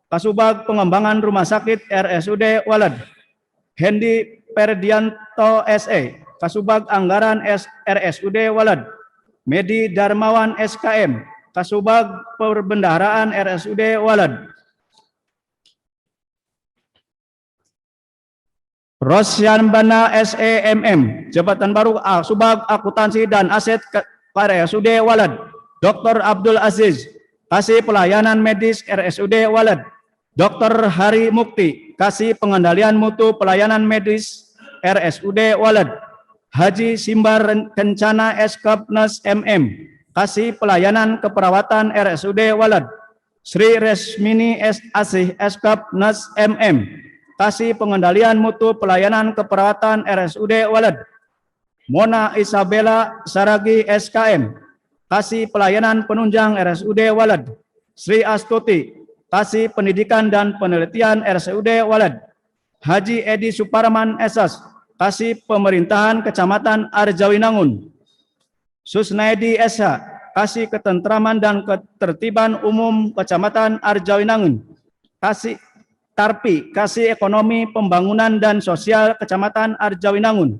Kasubag Pengembangan Rumah Sakit RSUD Walad. Hendi Perdianto SE, Kasubag Anggaran RSUD Walad. Medi Darmawan SKM, Kasubag Perbendaharaan RSUD Walad. Rosyan Bana SEMM, Jabatan Baru Kasubag Akuntansi dan Aset RSUD Walad. Dr. Abdul Aziz, Kasih Pelayanan Medis RSUD Walad. Dr. Hari Mukti, Kasih Pengendalian Mutu Pelayanan Medis RSUD Walad. Haji Simbar Kencana Eskopnos MM, Kasih Pelayanan Keperawatan RSUD Walad. Sri Resmini Asih Eskopnos MM, Kasih Pengendalian Mutu Pelayanan Keperawatan RSUD Walad. Mona Isabella Saragi SKM, Kasih Pelayanan Penunjang RSUD Walad. Sri Astuti, Kasih Pendidikan dan Penelitian RSUD Walad. Haji Edi Suparman SS, Kasih Pemerintahan Kecamatan Arjawinangun. Susnaidi SH, Kasih Ketentraman dan Ketertiban Umum Kecamatan Arjawinangun. Kasih Tarpi, Kasih Ekonomi Pembangunan dan Sosial Kecamatan Arjawinangun.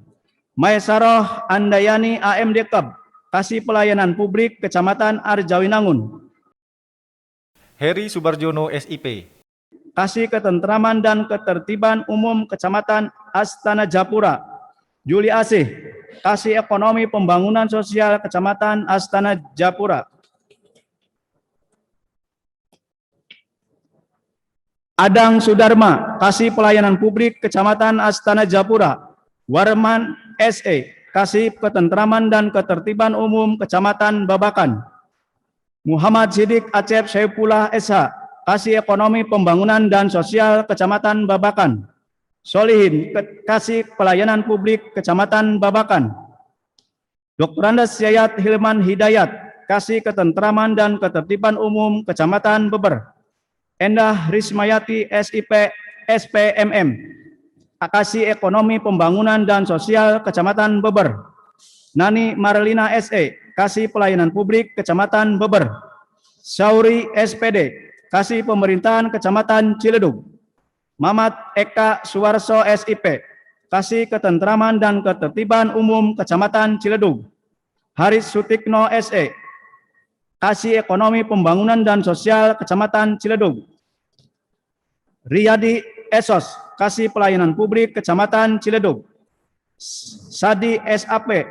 Maesaroh Andayani AMD Kep, Kasih Pelayanan Publik Kecamatan Arjawinangun. Heri Subarjono SIP, Kasih Ketentraman dan Ketertiban Umum Kecamatan Astana Japura. Juli Asih, Kasih Ekonomi Pembangunan Sosial Kecamatan Astana Japura. Adang Sudarma, Kasih Pelayanan Publik Kecamatan Astana Japura. Warman SE, Kasih Ketentraman dan Ketertiban Umum Kecamatan Babakan. Muhammad Sidik Acep Saifullah SH, Kasih Ekonomi Pembangunan dan Sosial Kecamatan Babakan. Solihin, Kasih Pelayanan Publik Kecamatan Babakan. Dr. Andes Yayat Hilman Hidayat, Kasih Ketentraman dan Ketertiban Umum Kecamatan Beber. Endah Rismayati SIP SPMM, Kasih Ekonomi Pembangunan dan Sosial Kecamatan Beber. Nani Marlina SE, Kasih Pelayanan Publik Kecamatan Beber. Sauri SPD, Kasih Pemerintahan Kecamatan Ciledug. Mamat Eka Suwarso SIP, Kasih Ketentraman dan Ketertiban Umum Kecamatan Ciledug. Haris Sutikno SE, Kasih Ekonomi Pembangunan dan Sosial Kecamatan Ciledug. Riyadi Esos, Kasih Pelayanan Publik Kecamatan Ciledug. Sadi SAP,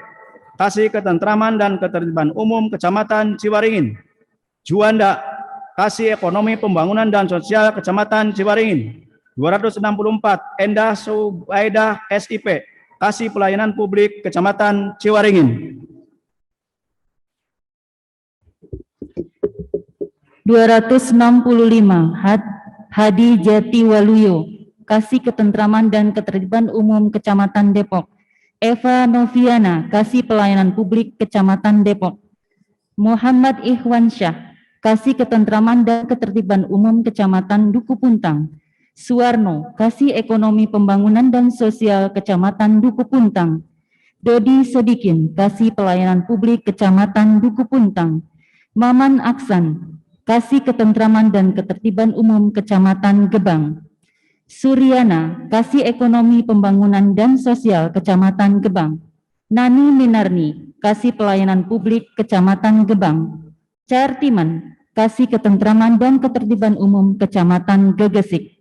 Kasih Ketentraman dan Ketertiban Umum Kecamatan Ciwaringin. Juanda, Kasih Ekonomi Pembangunan dan Sosial Kecamatan Ciwaringin. 264, Endah Subaidah SIP, Kasih Pelayanan Publik Kecamatan Ciwaringin. 265, Hadi Jati Waluyo, Kasih Ketentraman dan Ketertiban Umum Kecamatan Depok. Eva Noviana, Kasih Pelayanan Publik Kecamatan Depok. Muhammad Ikhwansyah, Kasih Ketentraman dan Ketertiban Umum Kecamatan Duku Puntang. Suwarno, Kasih Ekonomi Pembangunan dan Sosial Kecamatan Duku Puntang. Dodi Sodikin, Kasih Pelayanan Publik Kecamatan Duku Puntang. Maman Aksan, Kasih Ketentraman dan Ketertiban Umum Kecamatan Gebang. Suryana, Kasih Ekonomi Pembangunan dan Sosial Kecamatan Gebang. Nani Minarni, Kasih Pelayanan Publik Kecamatan Gebang. Cartiman, Kasih Ketentraman dan Ketertiban Umum Kecamatan Gegesik.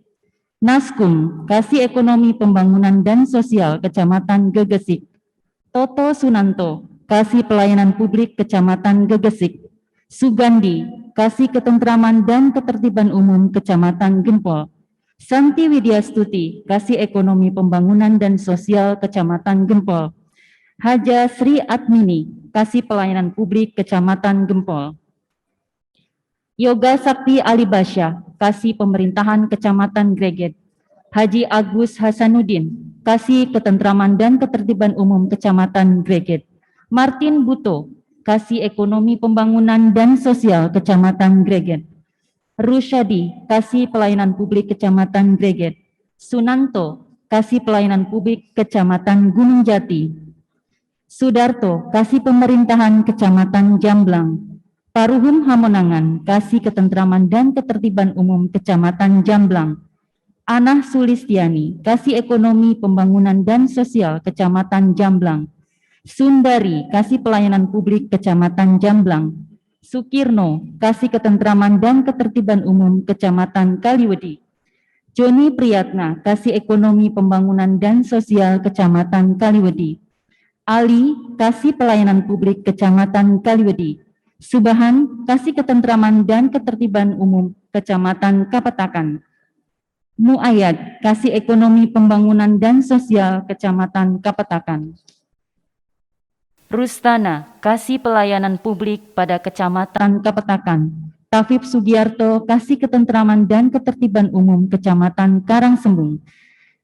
Naskum, Kasih Ekonomi Pembangunan dan Sosial Kecamatan Gegesik. Toto Sunanto, Kasih Pelayanan Publik Kecamatan Gegesik. Sugandi, Kasih Ketentraman dan Ketertiban Umum Kecamatan Gempol. Santi Widyastuti, Kasih Ekonomi Pembangunan dan Sosial Kecamatan Gempol. Haja Sri Admini, Kasih Pelayanan Publik Kecamatan Gempol. Yoga Sakti Alibasya, Kasih Pemerintahan Kecamatan Greget. Haji Agus Hasanuddin, Kasih Ketentraman dan Ketertiban Umum Kecamatan Greget. Martin Buto, Kasih Ekonomi Pembangunan dan Sosial Kecamatan Greget. Rusyadi, Kasih Pelayanan Publik Kecamatan Greget. Sunanto, Kasih Pelayanan Publik Kecamatan Gunung Jati. Sudarto, Kasih Pemerintahan Kecamatan Jamblang. Paruhum Hamonangan, Kasih Ketentraman dan Ketertiban Umum Kecamatan Jamblang. Anah Sulistiani, Kasih Ekonomi Pembangunan dan Sosial Kecamatan Jamblang. Sundari, Kasih Pelayanan Publik Kecamatan Jamblang. Sukirno, Kasih Ketentraman dan Ketertiban Umum Kecamatan Kaliwedi. Joni Priyatna, Kasih Ekonomi Pembangunan dan Sosial Kecamatan Kaliwedi. Ali, Kasih Pelayanan Publik Kecamatan Kaliwedi. Subahan, Kasih Ketentraman dan Ketertiban Umum Kecamatan Kapetakan. Muayyad, Kasih Ekonomi Pembangunan dan Sosial Kecamatan Kapetakan. Rustana, Kasih Pelayanan Publik pada Kecamatan Kapetakan. Tafib Sugiarto, Kasih Ketentraman dan Ketertiban Umum Kecamatan Karangsembung.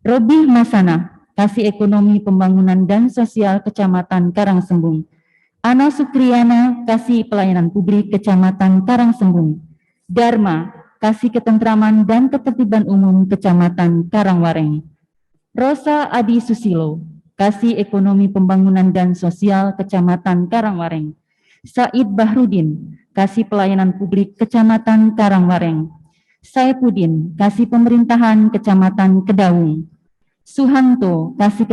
Robih Masana, Kasih Ekonomi Pembangunan dan Sosial Kecamatan Karangsembung. Ana Sukriyana, Kasih Pelayanan Publik Kecamatan Karangsembung. Dharma, Kasih Ketentraman dan Ketertiban Umum Kecamatan Karangwareng. Rosa Adi Susilo, Kasih Ekonomi Pembangunan dan Sosial Kecamatan Karangwareng. Said Bahrudin, Kasih Pelayanan Publik Kecamatan Karangwareng. Saipudin, Kasih Pemerintahan Kecamatan Kedaung. Suhanto, Kasih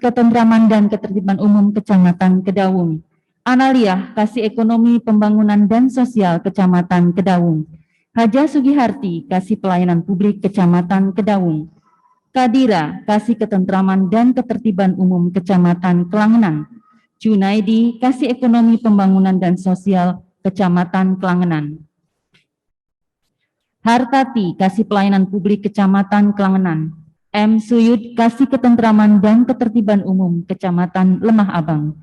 Ketentraman dan Ketertiban Umum Kecamatan Kedaung. Analia, Kasih Ekonomi Pembangunan dan Sosial Kecamatan Kedaung. Haja Sugiharti, Kasih Pelayanan Publik Kecamatan Kedaung. Kadira, Kasih Ketentraman dan Ketertiban Umum Kecamatan Kelangenan. Junaidi, Kasih Ekonomi Pembangunan dan Sosial Kecamatan Kelangenan. Hartati, Kasih Pelayanan Publik Kecamatan Kelangenan. M. Suyud, Kasih Ketentraman dan Ketertiban Umum Kecamatan Lemah Abang.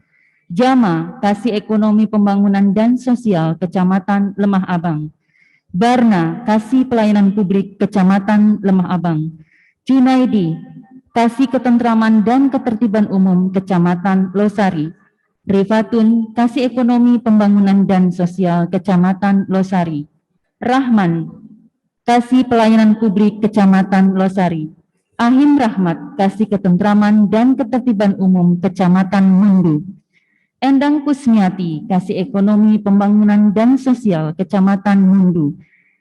Jama, Kasih Ekonomi Pembangunan dan Sosial Kecamatan Lemah Abang. Barna, Kasih Pelayanan Publik Kecamatan Lemah Abang. Junaidi, Kasih Ketentraman dan Ketertiban Umum Kecamatan Losari. Rifatun, Kasih Ekonomi Pembangunan dan Sosial Kecamatan Losari. Rahman, Kasih Pelayanan Publik Kecamatan Losari. Ahim Rahmat, Kasih Ketentraman dan Ketertiban Umum Kecamatan Mundu. Endang Kusmiati, Kasih Ekonomi Pembangunan dan Sosial Kecamatan Mundu.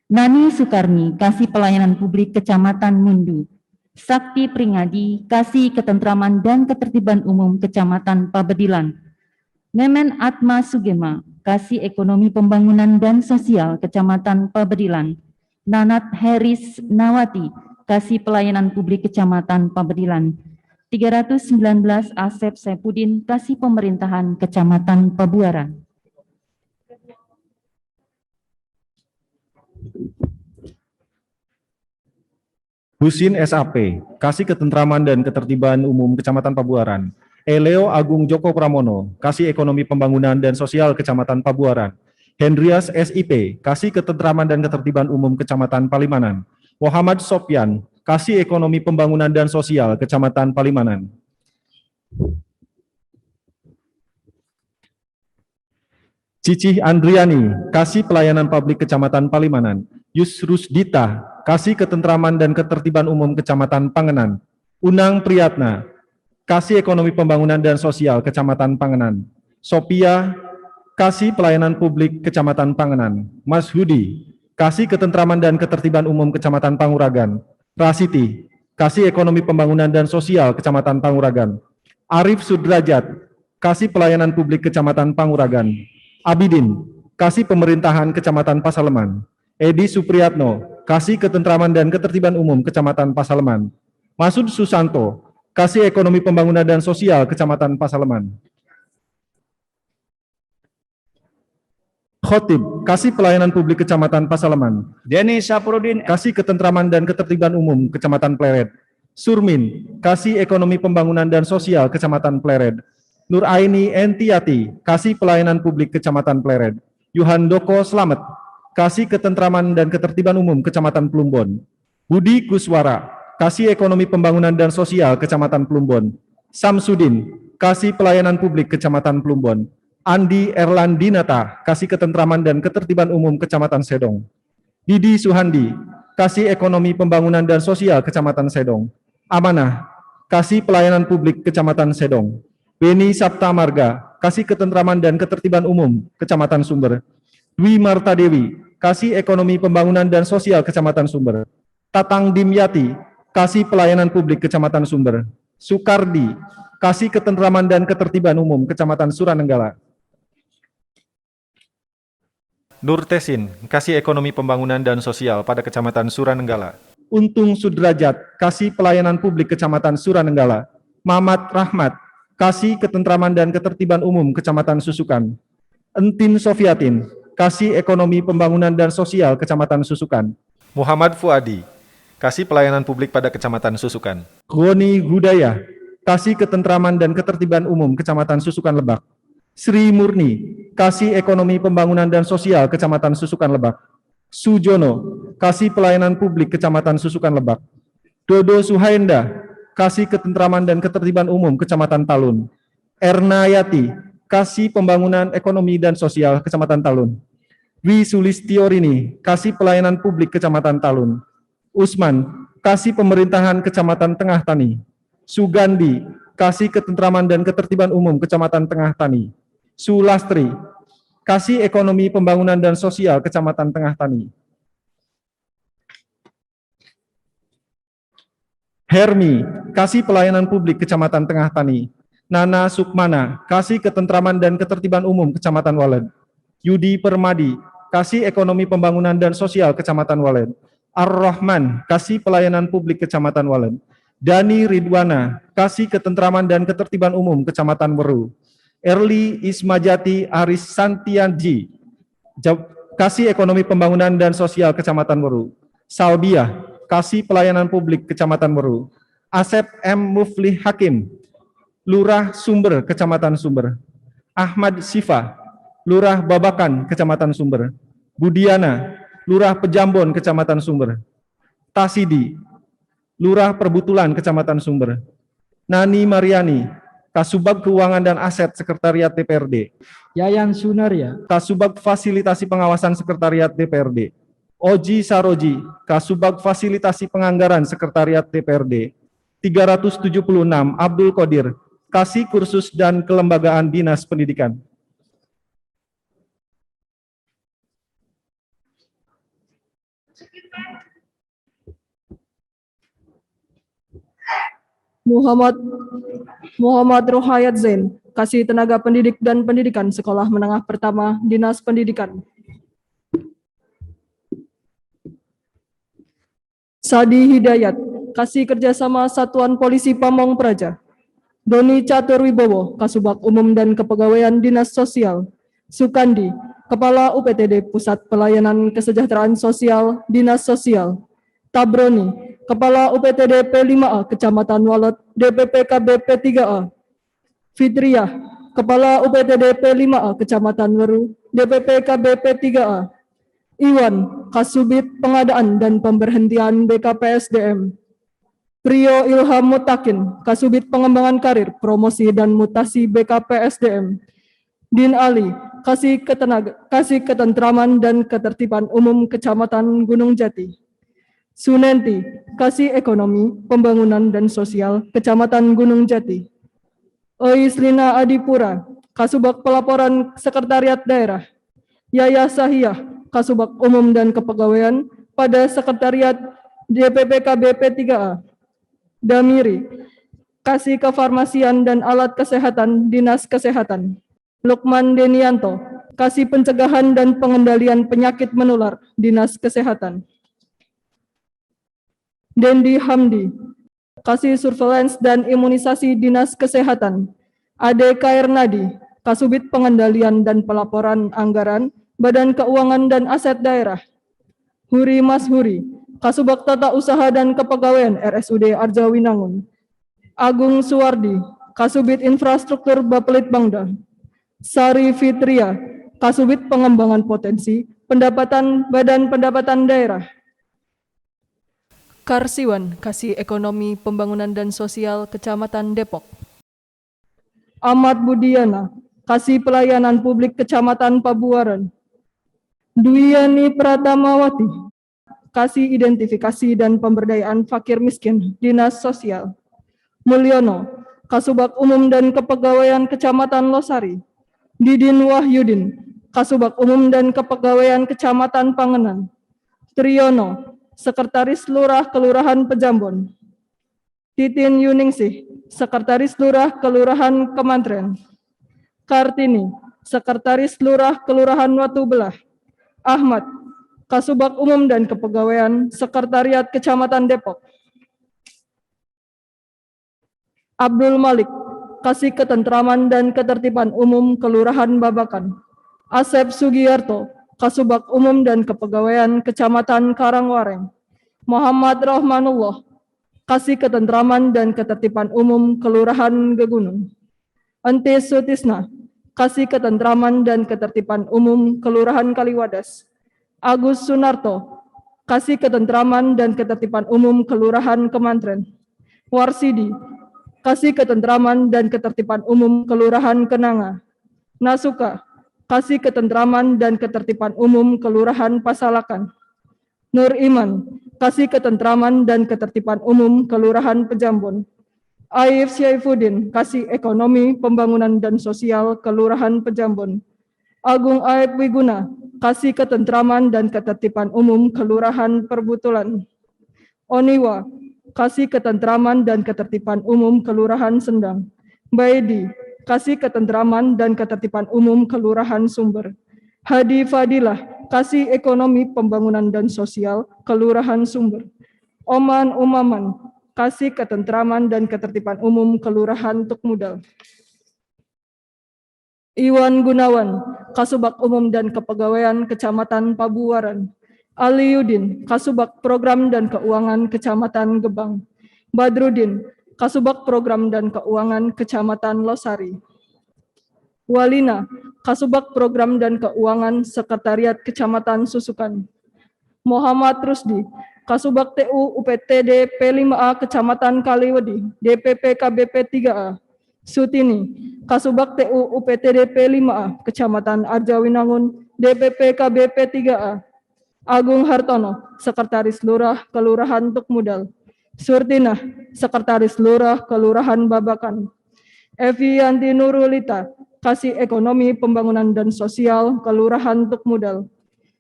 Nani Sukarni, Kasih Pelayanan Publik Kecamatan Mundu. Sakti Pringadi, Kasih Ketentraman dan Ketertiban Umum Kecamatan Pabedilan. Memen Atma Sugema, Kasih Ekonomi Pembangunan dan Sosial Kecamatan Pabedilan. Nanat Heris Nawati, Kasih Pelayanan Publik Kecamatan Pabedilan. 319 Asep Saipudin, Kasih Pemerintahan Kecamatan Pabuaran. Husin SAP, Kasih Ketentraman dan Ketertiban Umum Kecamatan Pabuaran. Eleo Agung Joko Pramono, Kasih Ekonomi Pembangunan dan Sosial Kecamatan Pabuaran. Hendrias SIP, Kasih Ketentraman dan Ketertiban Umum Kecamatan Palimanan. Muhammad Sopyan, Kasih Ekonomi Pembangunan dan Sosial Kecamatan Palimanan. Cicih Andriani, Kasih Pelayanan Publik Kecamatan Palimanan. Yusrusdita, Kasih Ketentraman dan Ketertiban Umum Kecamatan Pangenan. Unang Priyatna, Kasih Ekonomi Pembangunan dan Sosial Kecamatan Pangenan. Sophia, Kasih Pelayanan Publik Kecamatan Pangenan. Mas Hudi, Kasih Ketentraman dan Ketertiban Umum Kecamatan Panguragan. Rasiti, Kasih Ekonomi Pembangunan dan Sosial Kecamatan Panguragan. Arif Sudrajat, Kasih Pelayanan Publik Kecamatan Panguragan. Abidin, Kasih Pemerintahan Kecamatan Pasaleman. Edi Supriyatno, Kasih Ketentraman dan Ketertiban Umum Kecamatan Pasaleman. Masud Susanto, Kasih Ekonomi Pembangunan dan Sosial Kecamatan Pasaleman. Khotib, Kasih Pelayanan Publik Kecamatan Pasaleman. Denny Saprudin, Kasih Ketentraman dan Ketertiban Umum Kecamatan Pleret. Surmin, Kasih Ekonomi Pembangunan dan Sosial Kecamatan Pleret. Nur Aini Entiati, Kasih Pelayanan Publik Kecamatan Pleret. Yuhandoko Slamet, Kasih Ketentraman dan Ketertiban Umum Kecamatan Plumbon. Budi Kuswara, Kasih Ekonomi Pembangunan dan Sosial Kecamatan Plumbon. Samsudin, Kasih Pelayanan Publik Kecamatan Plumbon. Andi Erlandinata, Kasih Ketentraman dan Ketertiban Umum Kecamatan Sedong. Didi Suhandi, Kasih Ekonomi Pembangunan dan Sosial Kecamatan Sedong. Amanah, Kasih Pelayanan Publik Kecamatan Sedong. Beni Sapta Marga, Kasih Ketentraman dan Ketertiban Umum Kecamatan Sumber. Dwi Marta Dewi, Kasih Ekonomi Pembangunan dan Sosial Kecamatan Sumber. Tatang Dimyati, Kasih Pelayanan Publik Kecamatan Sumber. Sukardi, Kasih Ketentraman dan Ketertiban Umum Kecamatan Suranenggala. Nur Tesin, Kasih Ekonomi Pembangunan dan Sosial pada Kecamatan Suranenggala. Untung Sudrajat, Kasih Pelayanan Publik Kecamatan Suranenggala. Mamat Rahmat, Kasih Ketentraman dan Ketertiban Umum Kecamatan Susukan. Entin Sofiatin, Kasih Ekonomi Pembangunan dan Sosial Kecamatan Susukan. Muhammad Fuadi, Kasih Pelayanan Publik pada Kecamatan Susukan. Roni Hudaya, Kasih Ketentraman dan Ketertiban Umum Kecamatan Susukan Lebak. Sri Murni, Kasih Ekonomi Pembangunan dan Sosial Kecamatan Susukan Lebak. Sujono, Kasih Pelayanan Publik Kecamatan Susukan Lebak. Dodo Suhaenda, Kasih Ketentraman dan Ketertiban Umum Kecamatan Talun. Ernayati, Kasih Pembangunan Ekonomi dan Sosial Kecamatan Talun. Dwi Sulistiorini, Kasih Pelayanan Publik Kecamatan Talun. Usman, Kasih Pemerintahan Kecamatan Tengah Tani. Sugandi, Kasih Ketentraman dan Ketertiban Umum Kecamatan Tengah Tani. Sulastri, Kasih Ekonomi Pembangunan dan Sosial Kecamatan Tengah Tani. Hermi, Kasih Pelayanan Publik Kecamatan Tengah Tani. Nana Sukmana, Kasih Ketentraman dan Ketertiban Umum Kecamatan Waled. Yudi Permadi, Kasih Ekonomi Pembangunan dan Sosial Kecamatan Waled. Ar-Rahman, Kasih Pelayanan Publik Kecamatan Waled. Dani Ridwana, Kasih Ketentraman dan Ketertiban Umum Kecamatan Weru. Erli Ismajati Aris Santianji, Kasih Ekonomi Pembangunan dan Sosial Kecamatan Weru. Salbiah, Kasih Pelayanan Publik Kecamatan Weru. Asep M. Muflih Hakim, Lurah Sumber Kecamatan Sumber. Ahmad Sifa, Lurah Babakan Kecamatan Sumber. Budiana, Lurah Pejambon, Kecamatan Sumber. Tasidi, Lurah Perbutulan, Kecamatan Sumber. Nani Mariani, Kasubag Keuangan dan Aset, Sekretariat DPRD. Yayan Sunaria, Kasubag Fasilitasi Pengawasan, Sekretariat DPRD. Oji Saroji, Kasubag Fasilitasi Penganggaran, Sekretariat DPRD. 376, Abdul Qadir, Kasih Kursus dan Kelembagaan Dinas Pendidikan. Muhammad Rohayat Zain, Kasih Tenaga Pendidik dan Pendidikan Sekolah Menengah Pertama, Dinas Pendidikan. Sadi Hidayat, Kasih Kerjasama Satuan Polisi Pamong Praja. Doni Catur Wibowo, Kasubag Umum dan Kepegawaian Dinas Sosial. Sukandi, Kepala UPTD Pusat Pelayanan Kesejahteraan Sosial, Dinas Sosial. Tabroni, Kepala UPTD P5A Kecamatan Walot, DPP KB P3A. Fitriah, Kepala UPTD P5A Kecamatan Weru, DPP KB P3A. Iwan, Kasubit Pengadaan dan Pemberhentian BKPSDM. Prio Ilham Mutakin, Kasubit Pengembangan Karir, Promosi dan Mutasi BKPSDM. Din Ali, Kasih Ketentraman dan Ketertiban Umum Kecamatan Gunung Jati. Sunenti, Kasih Ekonomi, Pembangunan dan Sosial, Kecamatan Gunung Jati. Oislina Adipura, Kasubag Pelaporan Sekretariat Daerah. Yaya Sahiyah, Kasubag Umum dan Kepegawaian pada Sekretariat DPPKB P3A. Damiri, Kasih Kefarmasian dan Alat Kesehatan, Dinas Kesehatan. Lukman Denianto, Kasih Pencegahan dan Pengendalian Penyakit Menular, Dinas Kesehatan. Dendi Hamdi, Kasih Surveillance dan Imunisasi Dinas Kesehatan. Ade Kairnadi, Kasubit Pengendalian dan Pelaporan Anggaran, Badan Keuangan dan Aset Daerah. Huri Mashuri, Kasubag Tata Usaha dan Kepegawaian RSUD Arjawinangun. Agung Suwardi, Kasubit Infrastruktur Bapelitbangda. Sari Fitria, Kasubit Pengembangan Potensi Pendapatan Badan Pendapatan Daerah. Karsiwan, Kasih Ekonomi, Pembangunan dan Sosial, Kecamatan Depok. Ahmad Budiana, Kasih Pelayanan Publik, Kecamatan Pabuaran. Dwiyani Pratamawati, Kasih Identifikasi dan Pemberdayaan Fakir Miskin, Dinas Sosial. Mulyono, Kasubag Umum dan Kepegawaian Kecamatan Losari. Didin Wahyudin, Kasubag Umum dan Kepegawaian Kecamatan Pangenan. Triyono, Sekretaris Lurah Kelurahan Pejambon. Titin Yuningsih, Sekretaris Lurah Kelurahan Kemantren. Kartini, Sekretaris Lurah Kelurahan Watu Belah. Ahmad, Kasubag Umum dan Kepegawaian Sekretariat Kecamatan Depok. Abdul Malik, Kasih Ketentraman dan Ketertiban Umum Kelurahan Babakan. Asep Sugiyarto, Kasubag Umum dan Kepegawaian Kecamatan Karangwareng. Muhammad Rahmanullah, Kasih Ketentraman dan Ketertiban Umum Kelurahan Gegunung. Entis Sutisna, Kasih Ketentraman dan Ketertiban Umum Kelurahan Kaliwadas. Agus Sunarto, Kasih Ketentraman dan Ketertiban Umum Kelurahan Kemantren. Warsidi, Kasih Ketentraman dan Ketertiban Umum Kelurahan Kenanga. Nasuka, Kasih Ketentraman dan Ketertiban Umum Kelurahan Pasalakan. Nur Iman, Kasih Ketentraman dan Ketertiban Umum Kelurahan Pejambon. Aif Syaifuddin, Kasih Ekonomi, Pembangunan dan Sosial Kelurahan Pejambon. Agung Aib Wiguna, Kasih Ketentraman dan Ketertiban Umum Kelurahan Perbutulan. Oniwa, Kasih Ketentraman dan Ketertiban Umum Kelurahan Sendang. Baedi, Kasih Ketentraman dan Ketertiban Umum Kelurahan Sumber. Hadi Fadilah, Kasih Ekonomi, Pembangunan dan Sosial Kelurahan Sumber. Oman Umaman, Kasih Ketentraman dan Ketertiban Umum Kelurahan Tukmudal. Iwan Gunawan, Kasubag Umum dan Kepegawaian Kecamatan Pabuaran. Ali Yudin, Kasubag Program dan Keuangan Kecamatan Gebang. Badrudin, Kasubag Program dan Keuangan Kecamatan Losari. Walina, Kasubag Program dan Keuangan Sekretariat Kecamatan Susukan. Muhammad Rusdi, Kasubag TU UPTD P5A Kecamatan Kaliwedi, DPP KBP 3A. Sutini, Kasubag TU UPTD P5A Kecamatan Arjawinangun, DPP KBP 3A. Agung Hartono, Sekretaris Lurah Kelurahan Tukmudal. Surtina, Sekretaris Lurah Kelurahan Babakan. Evi Yanti Nurulita, Kasih Ekonomi Pembangunan dan Sosial Kelurahan Tukmudal.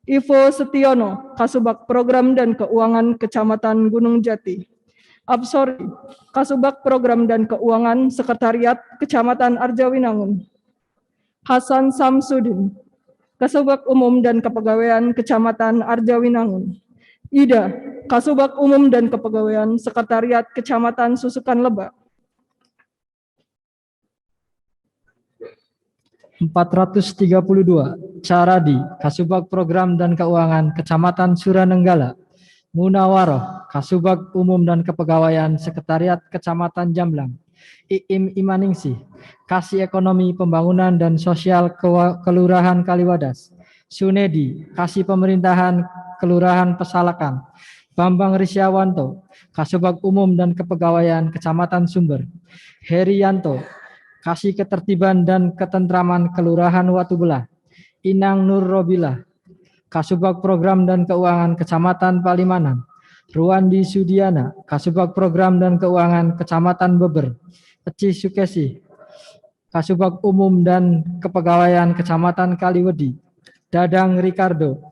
Ivo Setiono, Kasubag Program dan Keuangan Kecamatan Gunung Jati. Absori, Kasubag Program dan Keuangan Sekretariat Kecamatan Arjawinangun. Hasan Samsudin, Kasubag Umum dan Kepegawaian Kecamatan Arjawinangun. Ida, Kasubag Umum dan Kepegawaian Sekretariat Kecamatan Susukan Lebak. 432, Caradi, Kasubag Program dan Keuangan Kecamatan Suranenggala. Munawaroh, Kasubag Umum dan Kepegawaian Sekretariat Kecamatan Jamblang. Iim Imaningsih, Kasih Ekonomi Pembangunan dan Sosial Kelurahan Kaliwadas. Sunedi, Kasih Pemerintahan Kelurahan Pesalakan. Bambang Risyawanto, Kasubag Umum dan Kepegawaian Kecamatan Sumber. Herianto, Kasih Ketertiban dan Ketentraman Kelurahan Watubelah. Inang Nur Robilah, Kasubag Program dan Keuangan Kecamatan Palimanan. Ruandi Sudiana, Kasubag Program dan Keuangan Kecamatan Beber. Eci Sukesi, Kasubag Umum dan Kepegawaian Kecamatan Kaliwedi. Dadang Ricardo,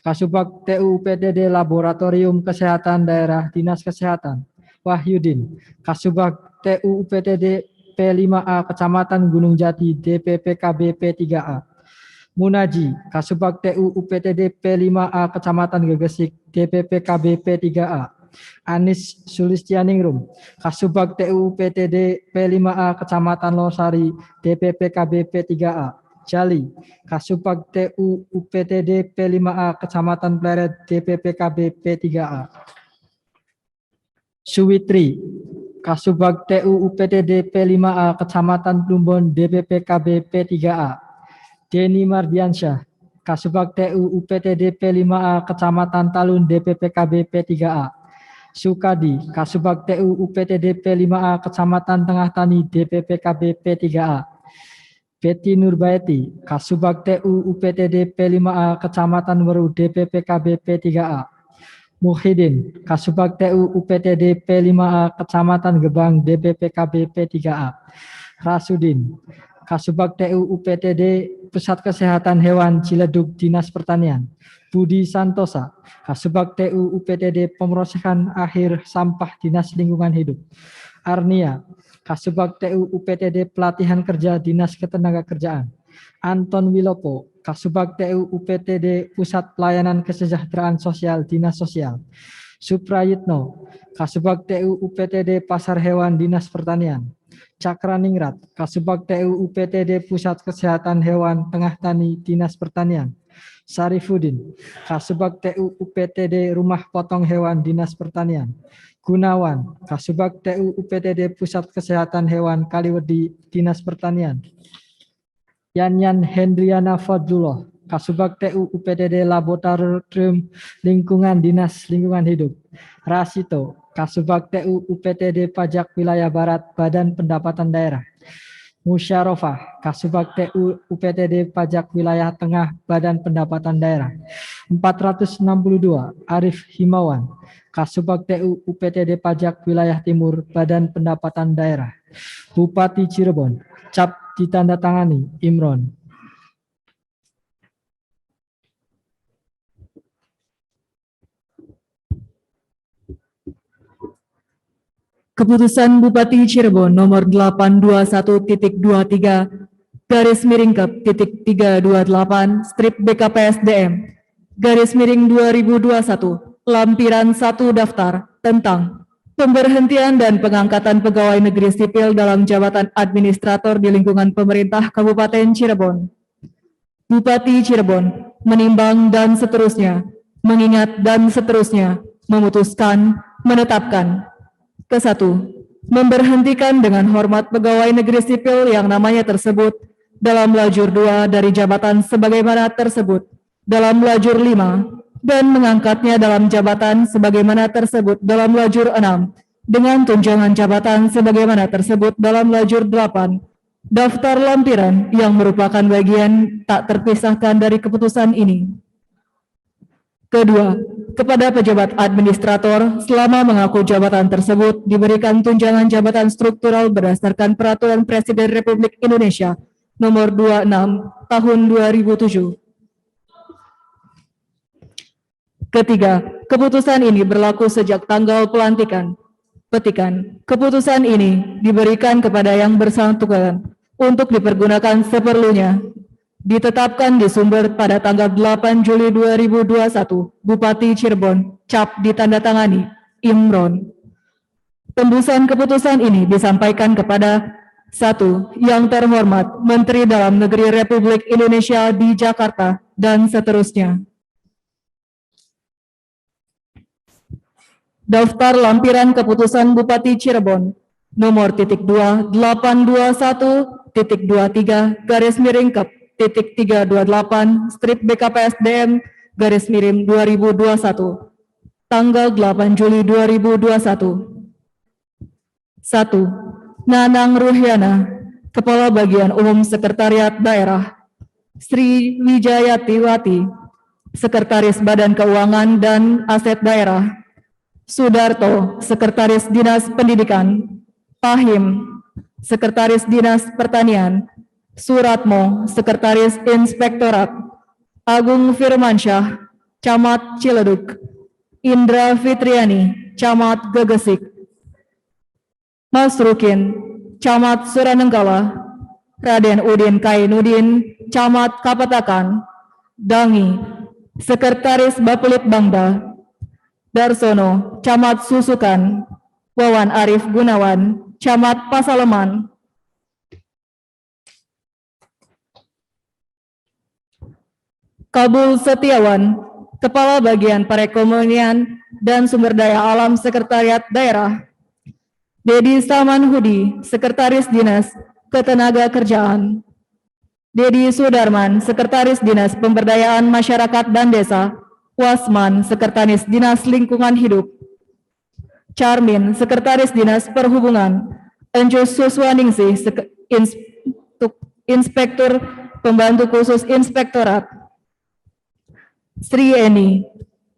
Kasubag TU PTD Laboratorium Kesehatan Daerah Dinas Kesehatan. Wahyudin, Kasubag TU PTD P5A Kecamatan Gunung Jati, DPP KBP 3A. Munaji, Kasubag TU UPTD P5A Kecamatan Gegesik, DPP KBP 3A. Anis Sulistianingrum, Kasubag TU UPTD P5A Kecamatan Losari, DPP KBP 3A. Jali, Kasubag TU UPTD P5A Kecamatan Pleret, DPP KBP 3A. Suwitri, Kasubag TU UPTD P5A Kecamatan Plumbon, DPP KBP 3A. Deni Mardiansyah, Kasubag TU UPTD P5A Kecamatan Talun, DPP KBP 3A. Sukadi, Kasubag TU UPTD P5A Kecamatan Tengah Tani, DPP KBP 3A. Betty Nurbaiti, Kasubag TU UPTD P5A Kecamatan Weru, DPP KBP 3A. Muhyiddin, Kasubag TU UPTD P5A Kecamatan Gebang, DPP KBP 3A. Rasudin, Kasubag TU UPTD Pusat Kesehatan Hewan Ciledug, Dinas Pertanian. Budi Santosa, Kasubag TU UPTD Pemrosesan Akhir Sampah, Dinas Lingkungan Hidup. Arnia, Kasubag TU UPTD Pelatihan Kerja, Dinas Ketenagakerjaan. Anton Wilopo, Kasubag TU UPTD Pusat Pelayanan Kesejahteraan Sosial, Dinas Sosial. Suprayitno, Kasubag TU UPTD Pasar Hewan, Dinas Pertanian. Cakraningrat, Kasubag TU UPTD Pusat Kesehatan Hewan Tengah Tani, Dinas Pertanian. Sarifudin, Kasubag TU UPTD Rumah Potong Hewan, Dinas Pertanian. Gunawan, Kasubag TU UPTD Pusat Kesehatan Hewan Kaliwedi, Dinas Pertanian. Yanyan Hendriana Fadlullah, Kasubag TU UPTD Laboratorium Lingkungan, Dinas Lingkungan Hidup. Rasito, Kasubag TU UPTD Pajak Wilayah Barat, Badan Pendapatan Daerah. Musyarofah, Kasubag TU UPTD Pajak Wilayah Tengah, Badan Pendapatan Daerah. 462, Arif Himawan, Kasubag TU UPTD Pajak Wilayah Timur, Badan Pendapatan Daerah. Bupati Cirebon, cap ditandatangani Imron. Keputusan Bupati Cirebon nomor 821.23/328 strip BKPSDM /2021 lampiran 1 daftar tentang pemberhentian dan pengangkatan pegawai negeri sipil dalam jabatan administrator di lingkungan pemerintah Kabupaten Cirebon. Bupati Cirebon menimbang dan seterusnya, mengingat dan seterusnya, memutuskan, menetapkan. Ke-1, memberhentikan dengan hormat pegawai negeri sipil yang namanya tersebut dalam lajur 2 dari jabatan sebagaimana tersebut dalam lajur 5 dan mengangkatnya dalam jabatan sebagaimana tersebut dalam lajur 6 dengan tunjangan jabatan sebagaimana tersebut dalam lajur 8 daftar lampiran yang merupakan bagian tak terpisahkan dari keputusan ini. Kedua, kepada pejabat administrator selama mengaku jabatan tersebut diberikan tunjangan jabatan struktural berdasarkan Peraturan Presiden Republik Indonesia Nomor 26 Tahun 2007. Ketiga, keputusan ini berlaku sejak tanggal pelantikan. Petikan, keputusan ini diberikan kepada yang bersangkutan untuk dipergunakan seperlunya. Ditetapkan di sumber pada tanggal 8 Juli 2021, Bupati Cirebon, cap ditandatangani, Imron. Tembusan keputusan ini disampaikan kepada 1. Yang terhormat Menteri Dalam Negeri Republik Indonesia di Jakarta, dan seterusnya. Daftar lampiran keputusan Bupati Cirebon, nomor .2.23 strip BKPSDM /2021 tanggal 8 Juli 2021. 1. Nanang Ruhyana, Kepala Bagian Umum Sekretariat Daerah. Sri Wijayatiwati, Sekretaris Badan Keuangan dan Aset Daerah. Sudarto, Sekretaris Dinas Pendidikan. Pahim, Sekretaris Dinas Pertanian. Suratmo, Sekretaris Inspektorat. Agung Firmansyah, Camat Ciledug. Indra Fitriani, Camat Gegesik. Mas Rukin, Camat Suranenggala. Raden Udin Kainuddin, Camat Kapatakan. Dangi, Sekretaris Bapelit Bangda. Darsono, Camat Susukan. Wawan Arif Gunawan, Camat Pasaleman. Kabul Setiawan, Kepala Bagian Perekonomian dan Sumber Daya Alam Sekretariat Daerah. Dedi Samanhudi, Sekretaris Dinas Ketenagakerjaan. Dedi Sudarman, Sekretaris Dinas Pemberdayaan Masyarakat dan Desa. Wasman, Sekretaris Dinas Lingkungan Hidup. Charmin, Sekretaris Dinas Perhubungan. Encus Suswaningsih, Inspektur Pembantu Khusus Inspektorat. Sri Eni,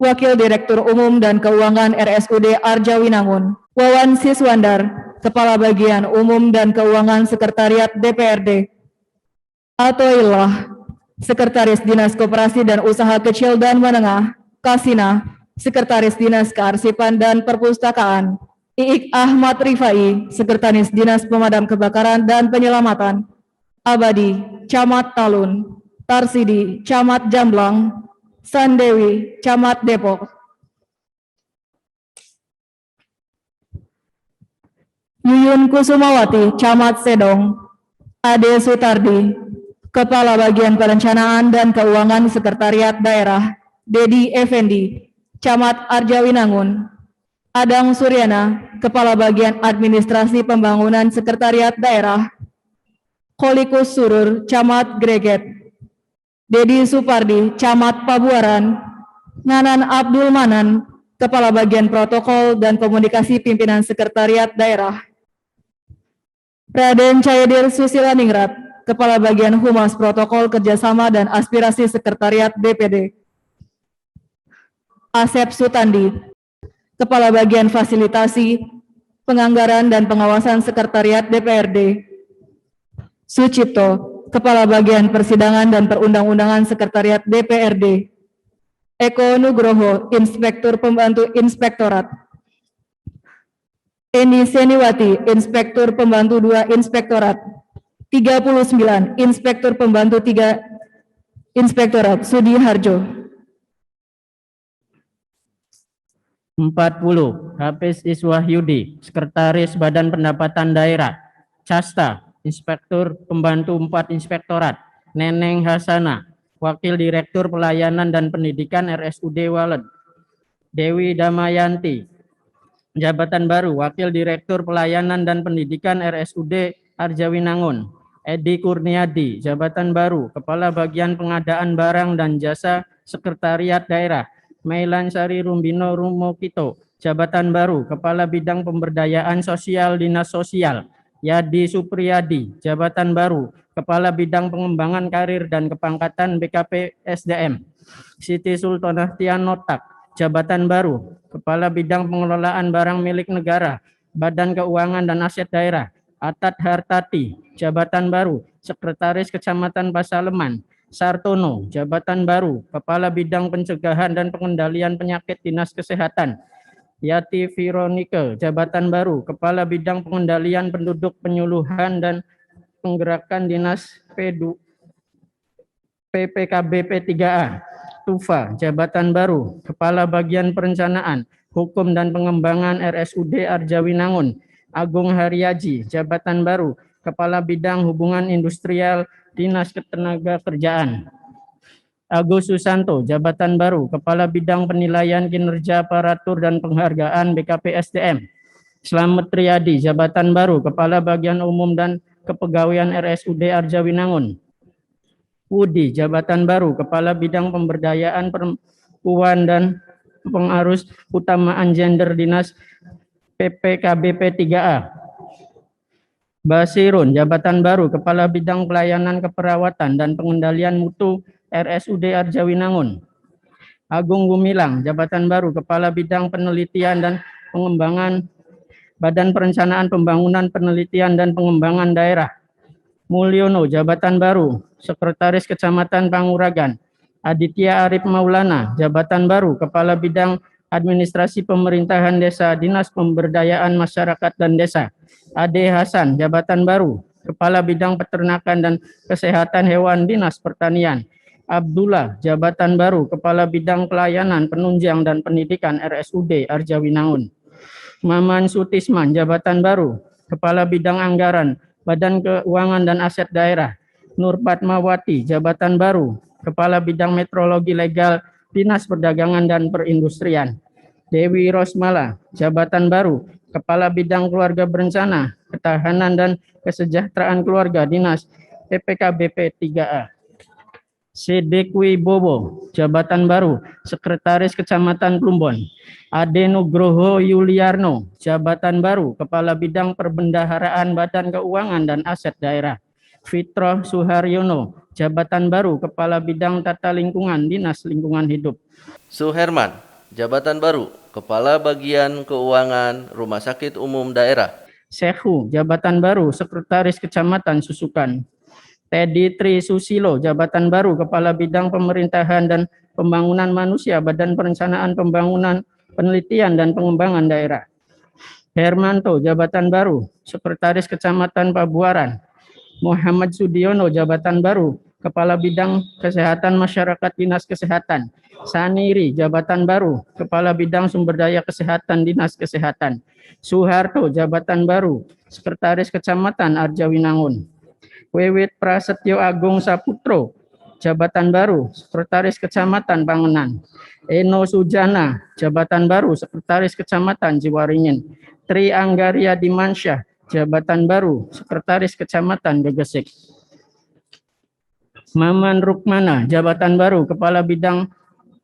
Wakil Direktur Umum dan Keuangan RSUD Arjawinangun. Wawan Siswandar, Kepala Bagian Umum dan Keuangan Sekretariat DPRD. Atoilah, Sekretaris Dinas Koperasi dan Usaha Kecil dan Menengah. Kasina, Sekretaris Dinas Kearsipan dan Perpustakaan. Iik Ahmad Rifai, Sekretaris Dinas Pemadam Kebakaran dan Penyelamatan. Abadi, Camat Talun. Tarsidi, Camat Jamblang. Sandewi, Camat Depok. Yuyun Kusumawati, Camat Sedong. Ade Sutardi, Kepala Bagian Perencanaan dan Keuangan Sekretariat Daerah. Dedi Effendi, Camat Arjawinangun. Adang Suryana, Kepala Bagian Administrasi Pembangunan Sekretariat Daerah. Kolikus Surur, Camat Greget. Dedi Supardi, Camat Pabuaran. Nanan Abdul Manan, Kepala Bagian Protokol dan Komunikasi Pimpinan Sekretariat Daerah. Raden Cahydir Susilaningrat, Kepala Bagian Humas Protokol Kerjasama dan Aspirasi Sekretariat DPD. Asep Sutandi, Kepala Bagian Fasilitasi, Penganggaran dan Pengawasan Sekretariat DPRD. Sucipto, Kepala Bagian Persidangan dan Perundang-undangan Sekretariat DPRD. Eko Nugroho, Inspektur Pembantu Inspektorat. Eni Seniwati, Inspektur Pembantu 2 Inspektorat. 39, Inspektur Pembantu 3 Inspektorat. Sudi Harjo. 40, Hafiz Iswahyudi, Sekretaris Badan Pendapatan Daerah. Casta, Inspektur Pembantu 4 Inspektorat. Neneng Hasana, Wakil Direktur Pelayanan dan Pendidikan RSUD Walet. Dewi Damayanti, Jabatan Baru, Wakil Direktur Pelayanan dan Pendidikan RSUD Arjawinangun. Edi Kurniadi, Jabatan Baru, Kepala Bagian Pengadaan Barang dan Jasa Sekretariat Daerah. Mailansari Rumbino Rumokito, jabatan baru, Kepala Bidang Pemberdayaan Sosial Dinas Sosial. Yadi Supriyadi, jabatan baru, Kepala Bidang Pengembangan Karir dan Kepangkatan BKP SDM. Siti Sultanah Tianotak, jabatan baru, Kepala Bidang Pengelolaan Barang Milik Negara, Badan Keuangan dan Aset Daerah. Atat Hartati, jabatan baru, Sekretaris Kecamatan Pasaleman. Sartono, jabatan baru, Kepala Bidang Pencegahan dan Pengendalian Penyakit Dinas Kesehatan. Yati Veronica, jabatan baru, Kepala Bidang Pengendalian Penduduk Penyuluhan dan Penggerakan Dinas PPKB P3A. Tufa, jabatan baru, Kepala Bagian Perencanaan, Hukum dan Pengembangan RSUD Arjawinangun. Agung Haryaji, jabatan baru, Kepala Bidang Hubungan Industrial Dinas Ketenagakerjaan. Agus Susanto, jabatan baru, Kepala Bidang Penilaian Kinerja Aparatur dan Penghargaan BKP SDM. Slamet Riyadi, jabatan baru, Kepala Bagian Umum dan Kepegawaian RSUD Arjawinangun. Wudi, jabatan baru, Kepala Bidang Pemberdayaan Perempuan dan Pengarus Utamaan Gender Dinas PPKB P3A. Basirun, jabatan baru, Kepala Bidang Pelayanan Keperawatan dan Pengendalian Mutu RSUD Arjawinangun. Agung Gumilang, jabatan baru, Kepala Bidang Penelitian dan Pengembangan Badan Perencanaan Pembangunan Penelitian dan Pengembangan Daerah. Mulyono, jabatan baru, Sekretaris Kecamatan Panguragan. Aditya Arif Maulana, jabatan baru, Kepala Bidang Administrasi Pemerintahan Desa Dinas Pemberdayaan Masyarakat dan Desa. Ade Hasan, jabatan baru, Kepala Bidang Peternakan dan Kesehatan Hewan Dinas Pertanian. Abdullah, jabatan baru, Kepala Bidang Pelayanan Penunjang dan Pendidikan RSUD Arjawinangun. Maman Sutisman, jabatan baru, Kepala Bidang Anggaran Badan Keuangan dan Aset Daerah. Nur Fatmawati, jabatan baru, Kepala Bidang Metrologi Legal Dinas Perdagangan dan Perindustrian. Dewi Rosmala, jabatan baru, Kepala Bidang Keluarga Berencana, Ketahanan dan Kesejahteraan Keluarga Dinas PPKB P3A. Sedekwi Bobo, jabatan baru, Sekretaris Kecamatan Plumbon. Ade Nugroho Yuliarno, jabatan baru, Kepala Bidang Perbendaharaan Badan Keuangan dan Aset Daerah. Fitroh Suharyono, jabatan baru, Kepala Bidang Tata Lingkungan Dinas Lingkungan Hidup. Suherman, jabatan baru, Kepala Bagian Keuangan Rumah Sakit Umum Daerah. Sekhu, jabatan baru, Sekretaris Kecamatan Susukan. Teddy Tri Susilo, jabatan baru, Kepala Bidang Pemerintahan dan Pembangunan Manusia Badan Perencanaan Pembangunan Penelitian dan Pengembangan Daerah. Hermanto, jabatan baru, Sekretaris Kecamatan Pabuaran. Muhammad Sudiono, jabatan baru, Kepala Bidang Kesehatan Masyarakat Dinas Kesehatan. Saniri, jabatan baru, Kepala Bidang Sumber Daya Kesehatan Dinas Kesehatan. Suharto, jabatan baru, Sekretaris Kecamatan Arjawinangun. Wewit Prasetyo Agung Saputro, jabatan baru, Sekretaris Kecamatan Pangenan. Eno Sujana, jabatan baru, Sekretaris Kecamatan Jiwaringin. Tri Anggaria Dimansyah, jabatan baru, Sekretaris Kecamatan Gegesik. Maman Rukmana, jabatan baru, Kepala Bidang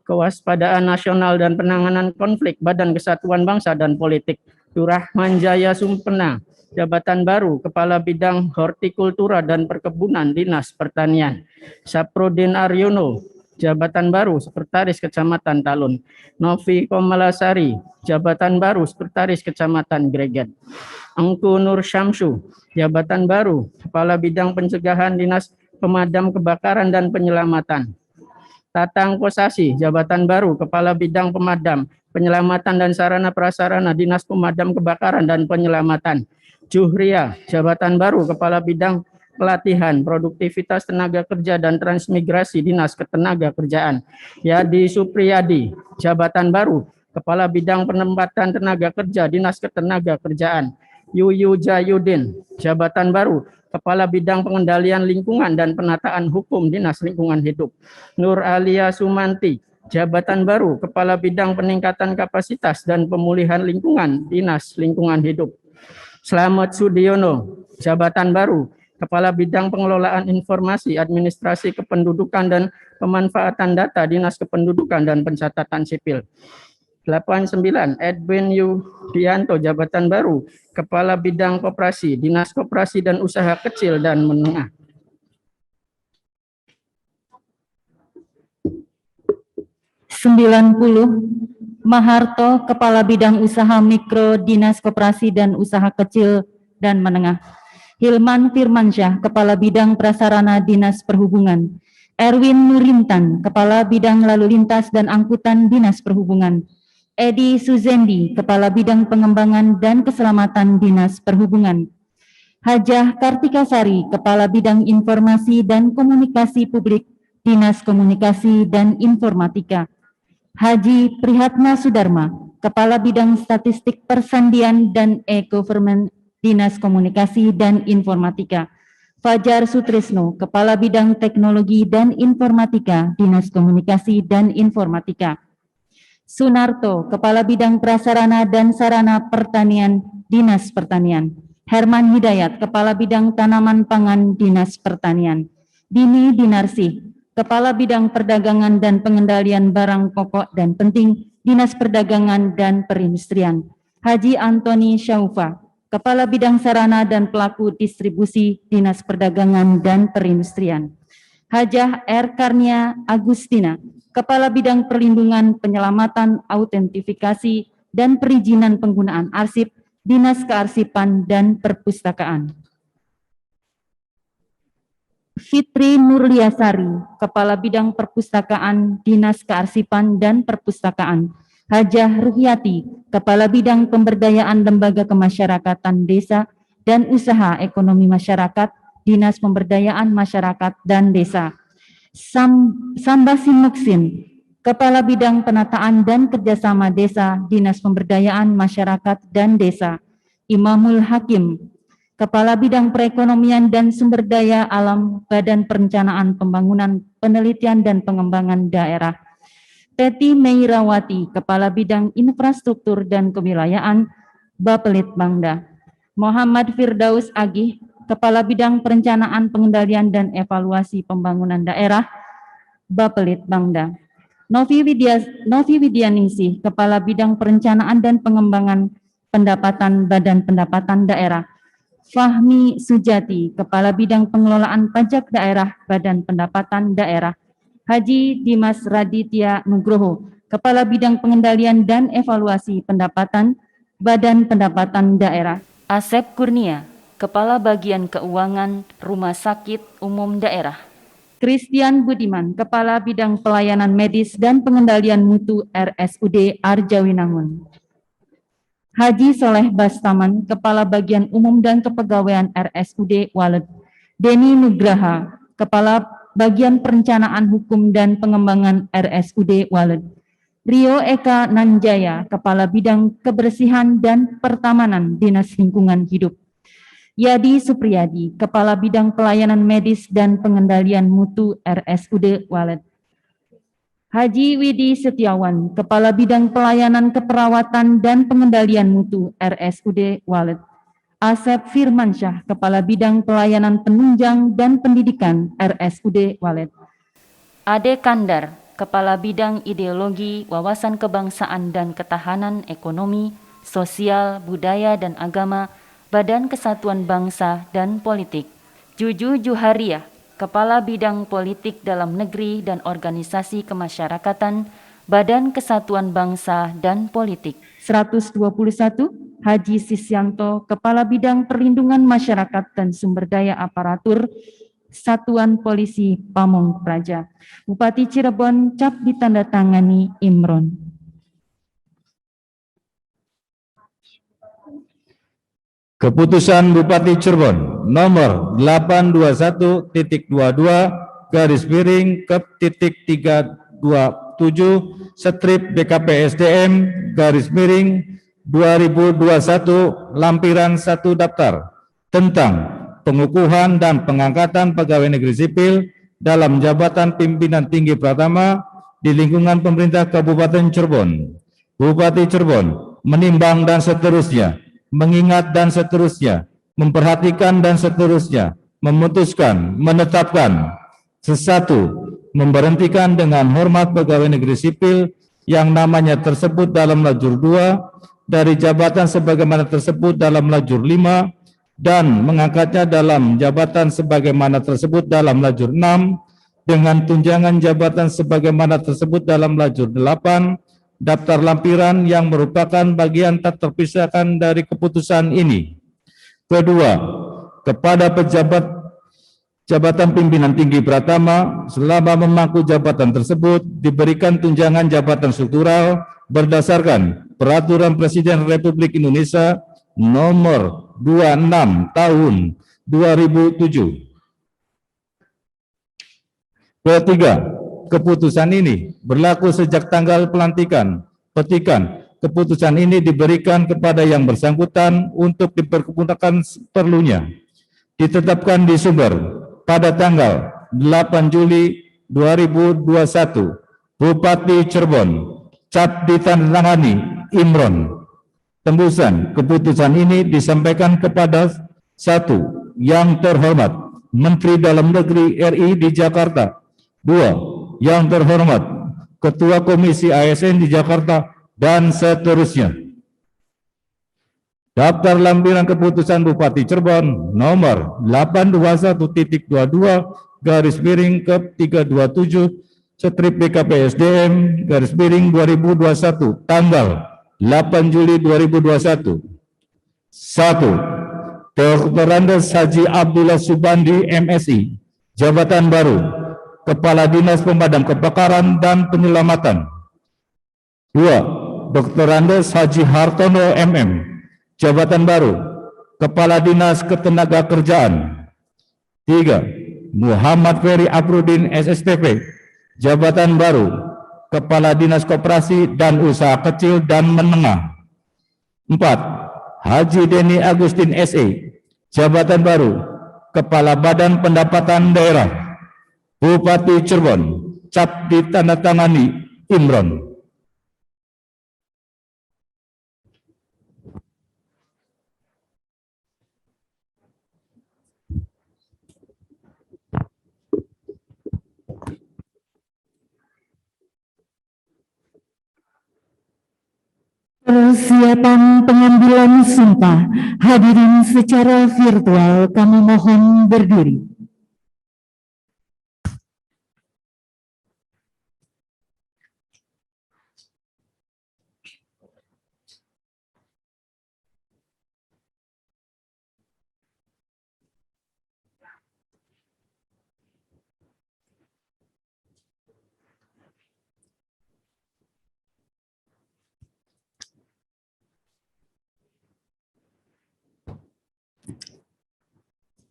Kewaspadaan Nasional dan Penanganan Konflik Badan Kesatuan Bangsa dan Politik. Durahman Jaya Sumpena, jabatan baru, Kepala Bidang Hortikultura dan Perkebunan Dinas Pertanian. Saprodin Aryono, jabatan baru, Sekretaris Kecamatan Talun. Novi Komalasari, jabatan baru, Sekretaris Kecamatan Greget. Engku Nur Syamsu, jabatan baru, Kepala Bidang Pencegahan Dinas Pemadam Kebakaran dan Penyelamatan. Tatang Kosasi, jabatan baru, Kepala Bidang Pemadam, Penyelamatan dan Sarana Prasarana Dinas Pemadam Kebakaran dan Penyelamatan. Juhria, jabatan baru, Kepala Bidang Pelatihan, Produktivitas Tenaga Kerja dan Transmigrasi Dinas Ketenagakerjaan. Yadi Supriyadi, jabatan baru, Kepala Bidang Penempatan Tenaga Kerja Dinas Ketenagakerjaan. Yuyu Jayudin, jabatan baru, Kepala Bidang Pengendalian Lingkungan dan Penataan Hukum Dinas Lingkungan Hidup. Nur Alia Sumanti, jabatan baru, Kepala Bidang Peningkatan Kapasitas dan Pemulihan Lingkungan Dinas Lingkungan Hidup. Slamet Sudiono, jabatan baru, Kepala Bidang Pengelolaan Informasi, Administrasi Kependudukan dan Pemanfaatan Data, Dinas Kependudukan dan Pencatatan Sipil. 89. Edwin Yudianto, jabatan baru, Kepala Bidang Koperasi, Dinas Koperasi dan Usaha Kecil dan Menengah. 90. Maharto, Kepala Bidang Usaha Mikro, Dinas Koperasi dan Usaha Kecil dan Menengah. Hilman Firmansyah, Kepala Bidang Prasarana Dinas Perhubungan. Erwin Nurintan, Kepala Bidang Lalu Lintas dan Angkutan Dinas Perhubungan. Edi Suzendi, Kepala Bidang Pengembangan dan Keselamatan Dinas Perhubungan. Hajah Kartikasari, Kepala Bidang Informasi dan Komunikasi Publik, Dinas Komunikasi dan Informatika. Haji Prihatna Sudarma, Kepala Bidang Statistik Persandian dan E-Government, Dinas Komunikasi dan Informatika. Fajar Sutrisno, Kepala Bidang Teknologi dan Informatika, Dinas Komunikasi dan Informatika. Sunarto, Kepala Bidang Prasarana dan Sarana Pertanian, Dinas Pertanian. Herman Hidayat, Kepala Bidang Tanaman Pangan, Dinas Pertanian. Dini Dinarsih, Kepala Bidang Perdagangan dan Pengendalian Barang Pokok dan Penting, Dinas Perdagangan dan Perindustrian. Haji Antoni Syaufa, Kepala Bidang Sarana dan Pelaku Distribusi, Dinas Perdagangan dan Perindustrian. Hajah R. Karnia Agustina, Kepala Bidang Perlindungan, Penyelamatan, Autentifikasi, dan Perizinan Penggunaan Arsip, Dinas Kearsipan dan Perpustakaan. Fitri Nurliasari, Kepala Bidang Perpustakaan, Dinas Kearsipan dan Perpustakaan. Hajah Ruhyati, Kepala Bidang Pemberdayaan Lembaga Kemasyarakatan Desa dan Usaha Ekonomi Masyarakat, Dinas Pemberdayaan Masyarakat dan Desa. Sambasi Muksin, Kepala Bidang Penataan dan Kerjasama Desa, Dinas Pemberdayaan Masyarakat dan Desa. Imamul Hakim, Kepala Bidang Perekonomian dan Sumber Daya Alam, Badan Perencanaan Pembangunan, Penelitian dan Pengembangan Daerah. Teti Meirawati, Kepala Bidang Infrastruktur dan Kewilayahan, Bapelit Bangda. Muhammad Firdaus Agih, Kepala Bidang Perencanaan, Pengendalian dan Evaluasi Pembangunan Daerah, Bapelit Bangda. Novi Widyaningsih, Kepala Bidang Perencanaan dan Pengembangan Pendapatan, Badan Pendapatan Daerah. Fahmi Sujati, Kepala Bidang Pengelolaan Pajak Daerah, Badan Pendapatan Daerah. Haji Dimas Raditya Nugroho, Kepala Bidang Pengendalian dan Evaluasi Pendapatan, Badan Pendapatan Daerah. Asep Kurnia, Kepala Bagian Keuangan Rumah Sakit Umum Daerah. Christian Budiman, Kepala Bidang Pelayanan Medis dan Pengendalian Mutu RSUD Arjawinangun. Haji Soleh Bastaman, Kepala Bagian Umum dan Kepegawaian RSUD Walet. Deni Nugraha, Kepala Bagian Perencanaan Hukum dan Pengembangan RSUD Walet. Rio Eka Nanjaya, Kepala Bidang Kebersihan dan Pertamanan Dinas Lingkungan Hidup. Yadi Supriyadi, Kepala Bidang Pelayanan Medis dan Pengendalian Mutu RSUD Walet. Haji Widi Setiawan, Kepala Bidang Pelayanan Keperawatan dan Pengendalian Mutu RSUD Walet. Asep Firmansyah, Kepala Bidang Pelayanan Penunjang dan Pendidikan RSUD Walet. Ade Kandar, Kepala Bidang Ideologi, Wawasan Kebangsaan dan Ketahanan Ekonomi, Sosial, Budaya dan Agama, Badan Kesatuan Bangsa dan Politik. Juju Juhariah, Kepala Bidang Politik Dalam Negeri dan Organisasi Kemasyarakatan, Badan Kesatuan Bangsa dan Politik. 121. Haji Sisyanto, Kepala Bidang Perlindungan Masyarakat dan Sumber Daya Aparatur, Satuan Polisi Pamong Praja. Bupati Cirebon, cap ditandatangani Imron. Keputusan Bupati Cirebon nomor 821.22/Kep.327 strip BKPSDM _ 2021 lampiran 1 daftar tentang pengukuhan dan pengangkatan pegawai negeri sipil dalam jabatan pimpinan tinggi pratama di lingkungan pemerintah Kabupaten Cirebon. Bupati Cirebon menimbang dan seterusnya, mengingat dan seterusnya, memperhatikan dan seterusnya, memutuskan, menetapkan, sesatu, memberhentikan dengan hormat pegawai negeri sipil yang namanya tersebut dalam lajur 2 dari jabatan sebagaimana tersebut dalam lajur 5 dan mengangkatnya dalam jabatan sebagaimana tersebut dalam lajur 6 dengan tunjangan jabatan sebagaimana tersebut dalam lajur 8 daftar lampiran yang merupakan bagian tak terpisahkan dari keputusan ini. Kedua, kepada pejabat jabatan pimpinan tinggi Pratama selama memangku jabatan tersebut diberikan tunjangan jabatan struktural berdasarkan Peraturan Presiden Republik Indonesia Nomor 26 Tahun 2007. Ketiga, keputusan ini berlaku sejak tanggal pelantikan. Petikan, keputusan ini diberikan kepada yang bersangkutan untuk dipergunakan seperlunya. Ditetapkan di sumber pada tanggal 8 Juli 2021, Bupati Cirebon, cap ditandatangani Imron. Tembusan keputusan ini disampaikan kepada satu, yang terhormat Menteri Dalam Negeri RI di Jakarta. Dua, yang terhormat Ketua Komisi ASN di Jakarta, dan seterusnya. Daftar lampiran keputusan Bupati Cirebon nomor 821-327/BKPSDM/2021 tanggal 8 Juli 2021. 1. Dr. Andes Haji Abdullah Subandi MSI, jabatan baru, Kepala Dinas Pemadam Kebakaran dan Penyelamatan. 2. Dr. Andes Haji Hartono MM, jabatan baru, Kepala Dinas Ketenagakerjaan. 3. Muhammad Ferry Afrudin SSTP, jabatan baru, Kepala Dinas Koperasi dan Usaha Kecil dan Menengah. 4. Haji Deni Agustin SE, jabatan baru, Kepala Badan Pendapatan Daerah, Bupati Cirebon, cap ditandatangani Imron. Persiapan pengambilan sumpah. Hadirin secara virtual kami mohon berdiri.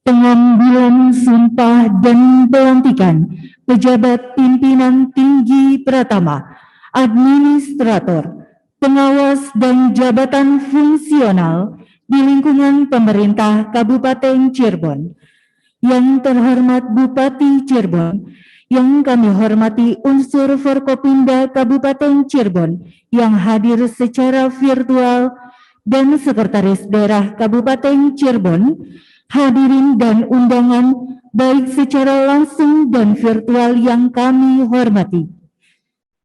Pengambilan sumpah dan pelantikan pejabat pimpinan tinggi Pratama, administrator, pengawas dan jabatan fungsional di lingkungan pemerintah Kabupaten Cirebon. Yang terhormat Bupati Cirebon, yang kami hormati unsur Forkopimda Kabupaten Cirebon yang hadir secara virtual dan Sekretaris Daerah Kabupaten Cirebon, hadirin dan undangan baik secara langsung dan virtual yang kami hormati.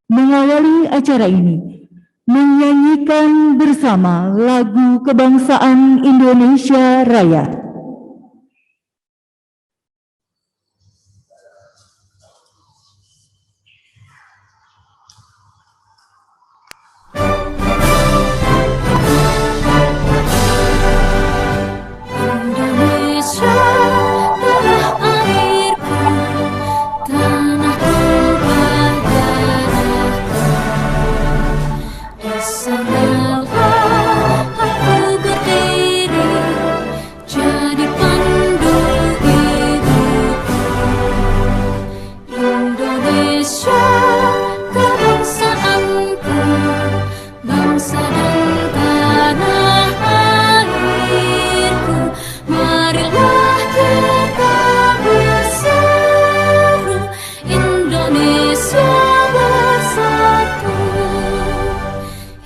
Mengawali acara ini, menyanyikan bersama lagu kebangsaan Indonesia Raya.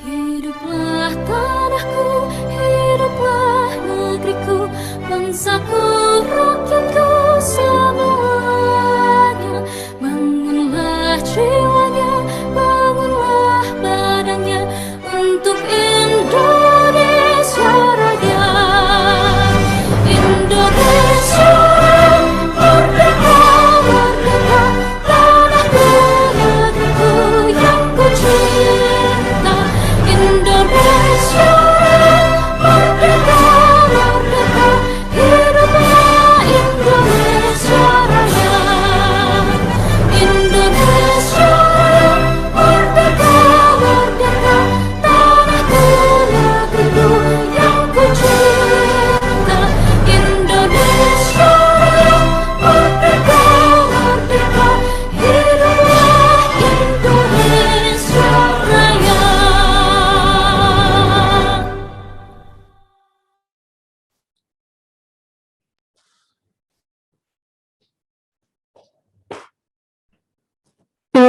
Hidup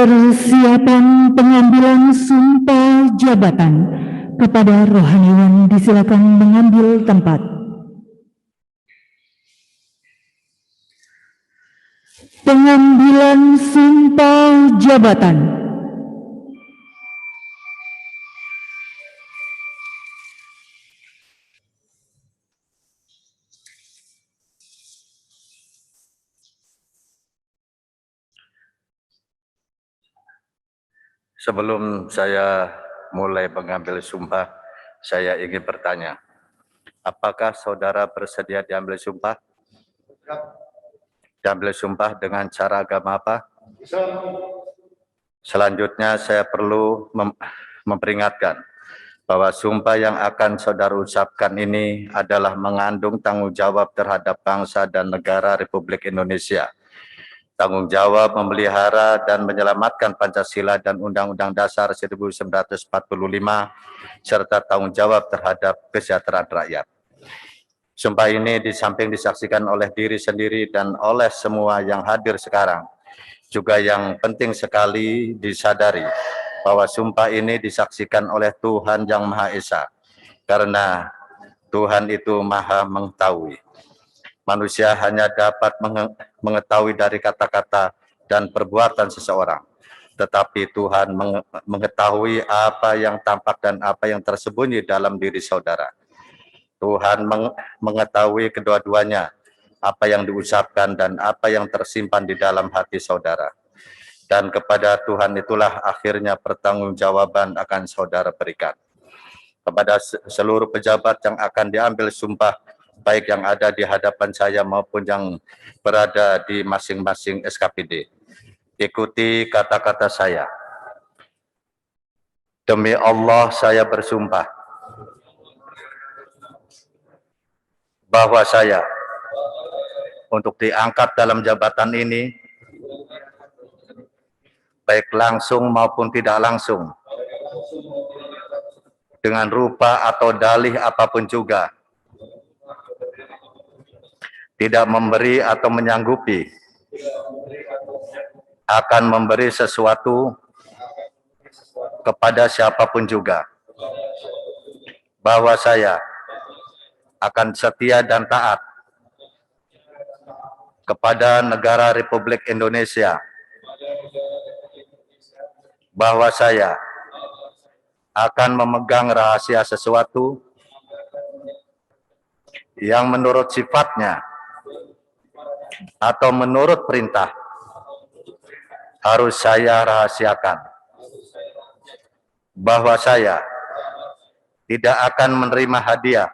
Persiapan pengambilan sumpah jabatan. Kepada rohaniwan disilakan mengambil tempat. Pengambilan sumpah jabatan. Sebelum saya mulai mengambil sumpah, saya ingin bertanya, apakah saudara bersedia diambil sumpah? Diambil sumpah dengan cara agama apa? Selanjutnya saya perlu memperingatkan bahwa sumpah yang akan saudara ucapkan ini adalah mengandung tanggung jawab terhadap bangsa dan negara Republik Indonesia. Tanggung jawab memelihara dan menyelamatkan Pancasila dan Undang-Undang Dasar 1945, serta tanggung jawab terhadap kesejahteraan rakyat. Sumpah ini di samping disaksikan oleh diri sendiri dan oleh semua yang hadir sekarang, juga yang penting sekali disadari bahwa sumpah ini disaksikan oleh Tuhan Yang Maha Esa, karena Tuhan itu Maha mengetahui. Manusia hanya dapat mengetahui dari kata-kata dan perbuatan seseorang, tetapi Tuhan mengetahui apa yang tampak dan apa yang tersembunyi dalam diri saudara. Tuhan mengetahui kedua-duanya, apa yang diucapkan dan apa yang tersimpan di dalam hati saudara. Dan kepada Tuhan itulah akhirnya pertanggungjawaban akan saudara berikan. Kepada seluruh pejabat yang akan diambil sumpah, baik yang ada di hadapan saya maupun yang berada di masing-masing SKPD. Ikuti kata-kata saya. Demi Allah saya bersumpah bahwa saya untuk diangkat dalam jabatan ini, baik langsung maupun tidak langsung, dengan rupa atau dalih apapun juga, tidak memberi atau menyanggupi akan memberi sesuatu kepada siapapun juga, bahwa saya akan setia dan taat kepada negara Republik Indonesia, bahwa saya akan memegang rahasia sesuatu yang menurut sifatnya atau menurut perintah harus saya rahasiakan, bahwa saya tidak akan menerima hadiah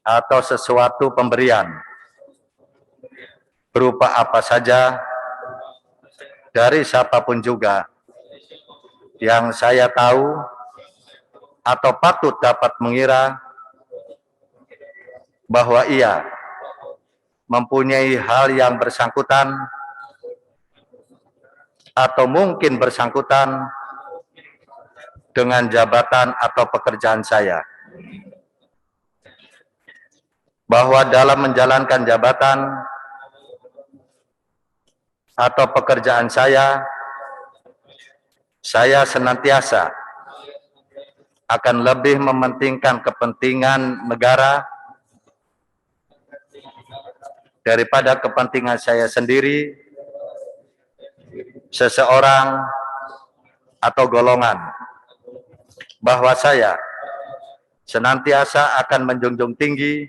atau sesuatu pemberian berupa apa saja dari siapapun juga yang saya tahu atau patut dapat mengira bahwa ia mempunyai hal yang bersangkutan atau mungkin bersangkutan dengan jabatan atau pekerjaan saya, bahwa dalam menjalankan jabatan atau pekerjaan saya senantiasa akan lebih mementingkan kepentingan negara daripada kepentingan saya sendiri, seseorang, atau golongan. Bahwa saya senantiasa akan menjunjung tinggi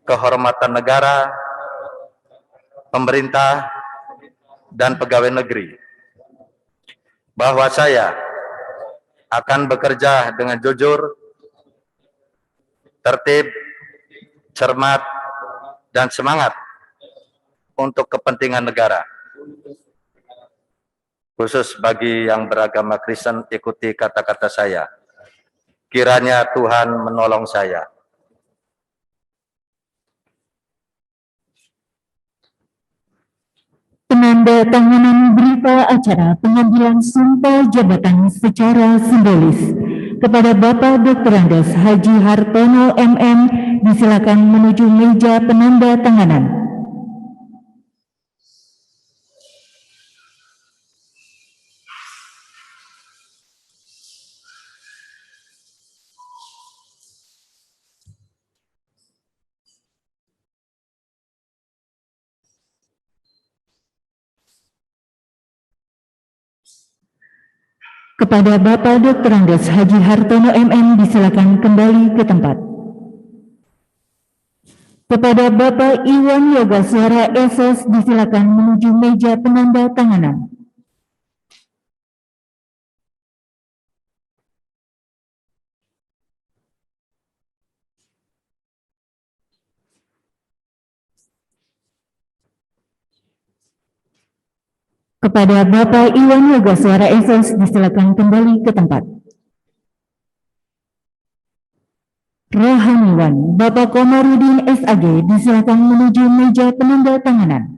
kehormatan negara, pemerintah, dan pegawai negeri. Bahwa saya akan bekerja dengan jujur, tertib, cermat, dan semangat untuk kepentingan negara. Khusus bagi yang beragama Kristen, ikuti kata-kata saya. Kiranya Tuhan menolong saya. Penandatanganan berita acara pengambilan sumpah jabatan secara simbolis kepada Bapak Dr. Andes Haji Hartono MM disilakan menuju meja penandatanganan. Kepada Bapak Dr. Andes Haji Hartono MM disilakan kembali ke tempat. Kepada Bapak Iwan Yoga Suara Esos disilakan menuju meja penanda tanganan. Kepada Bapak Iwan Yoga Suara Esos disilakan kembali ke tempat. Rohaniwan Bapak Komarudin SAG disilakan menuju meja penanda tanganan.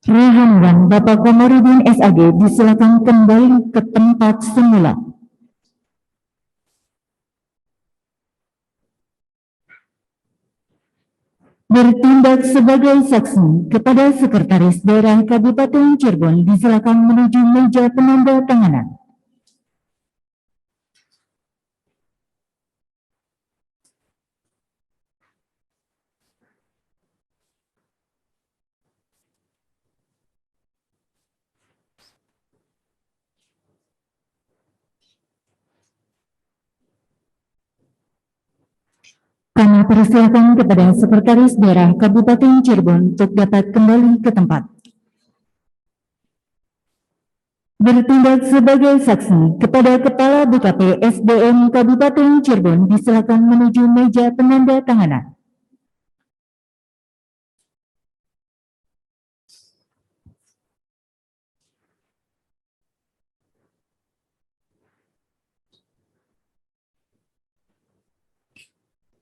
Rohaniwan Bapak Komarudin SAG disilakan kembali ke tempat semula. Bertindak sebagai saksi kepada Sekretaris Daerah Kabupaten Cirebon disilakan menuju meja penanda tanganan. Kami persilakan kepada Sekretaris Daerah Kabupaten Cirebon untuk dapat kembali ke tempat. Bertindak sebagai saksi kepada Kepala BKP SDM Kabupaten Cirebon disilakan menuju meja penanda tanganan.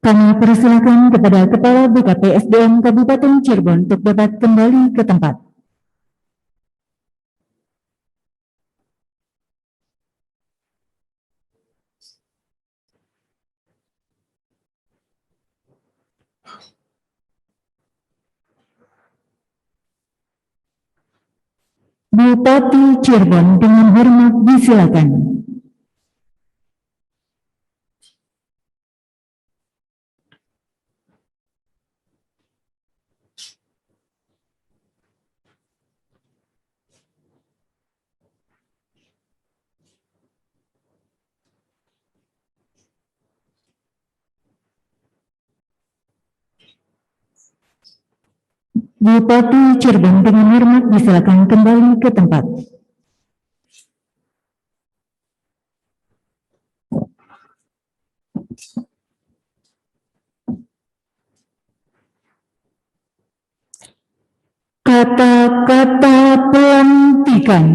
Kami persilakan kepada Kepala BKP SDM Kabupaten Cirebon untuk dapat kembali ke tempat. Bupati Cirebon dengan hormat disilakan. Bupati Cirebon dengan hormat disilakan kembali ke tempat. Kata-kata pelantikan.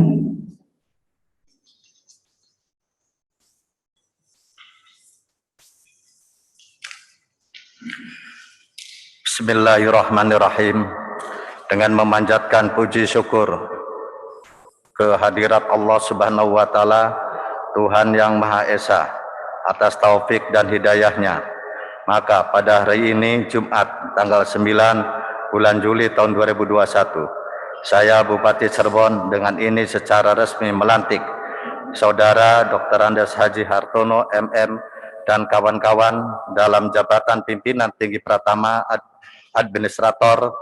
Bismillahirrahmanirrahim. Dengan memanjatkan puji syukur kehadirat Allah Subhanahu wa Ta'ala, Tuhan yang Maha Esa, atas taufik dan hidayahnya, maka pada hari ini Jumat tanggal 9 bulan Juli tahun 2021, saya Bupati Cirebon dengan ini secara resmi melantik Saudara Dr. Andes Haji Hartono MM dan kawan-kawan dalam jabatan pimpinan tinggi pratama, administrator,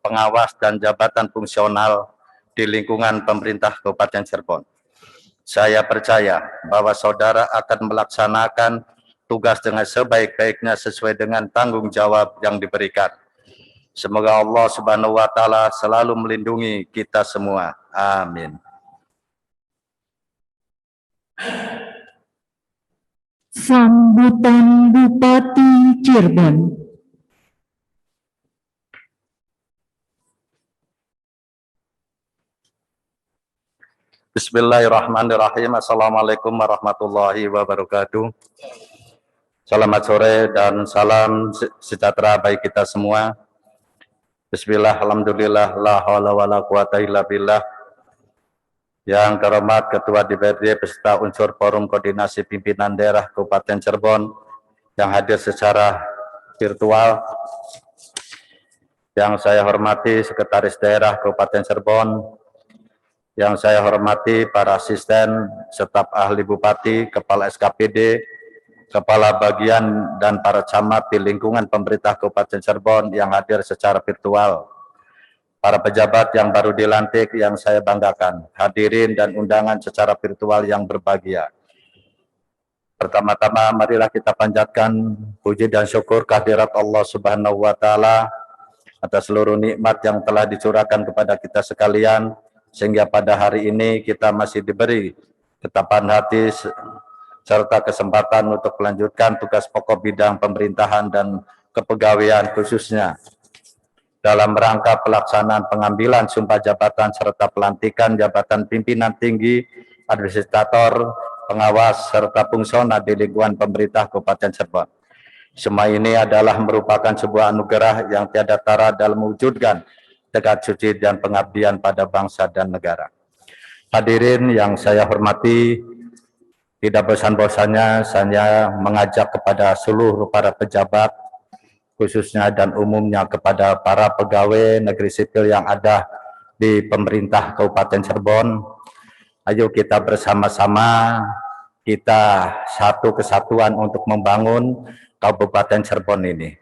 pengawas dan jabatan fungsional di lingkungan pemerintah Kabupaten Cirebon. Saya percaya bahwa saudara akan melaksanakan tugas dengan sebaik-baiknya sesuai dengan tanggung jawab yang diberikan. Semoga Allah Subhanahu wa Ta'ala selalu melindungi kita semua. Amin. Sambutan Bupati Cirebon. Bismillahirrahmanirrahim. Assalamualaikum warahmatullahi wabarakatuh. Selamat sore dan salam sejahtera bagi kita semua. Bismillah, alhamdulillah, la haula wala quwata illa billah. Yang terhormat Ketua DPRD beserta unsur Forum Koordinasi Pimpinan Daerah Kabupaten Cirebon, yang hadir secara virtual, yang saya hormati Sekretaris Daerah Kabupaten Cirebon, yang saya hormati para asisten, staf ahli Bupati, Kepala SKPD, Kepala Bagian dan para camat di lingkungan pemerintah Kabupaten Cirebon yang hadir secara virtual, para pejabat yang baru dilantik yang saya banggakan, hadirin dan undangan secara virtual yang berbahagia. Pertama-tama marilah kita panjatkan puji dan syukur kehadirat Allah Subhanahu wa taala atas seluruh nikmat yang telah dicurahkan kepada kita sekalian, sehingga pada hari ini kita masih diberi ketapan hati serta kesempatan untuk melanjutkan tugas pokok bidang pemerintahan dan kepegawaian, khususnya dalam rangka pelaksanaan pengambilan sumpah jabatan serta pelantikan jabatan pimpinan tinggi, administrator, pengawas, serta fungsional di lingkungan pemerintah Kabupaten Cirebon. Semua ini adalah merupakan sebuah anugerah yang tiada tara dalam mewujudkan tegak suci dan pengabdian pada bangsa dan negara. Hadirin yang saya hormati, tidak bosan-bosannya saya mengajak kepada seluruh para pejabat, khususnya dan umumnya kepada para pegawai negeri sipil yang ada di pemerintah Kabupaten Cirebon. Ayo kita bersama-sama, kita satu kesatuan untuk membangun Kabupaten Cirebon ini.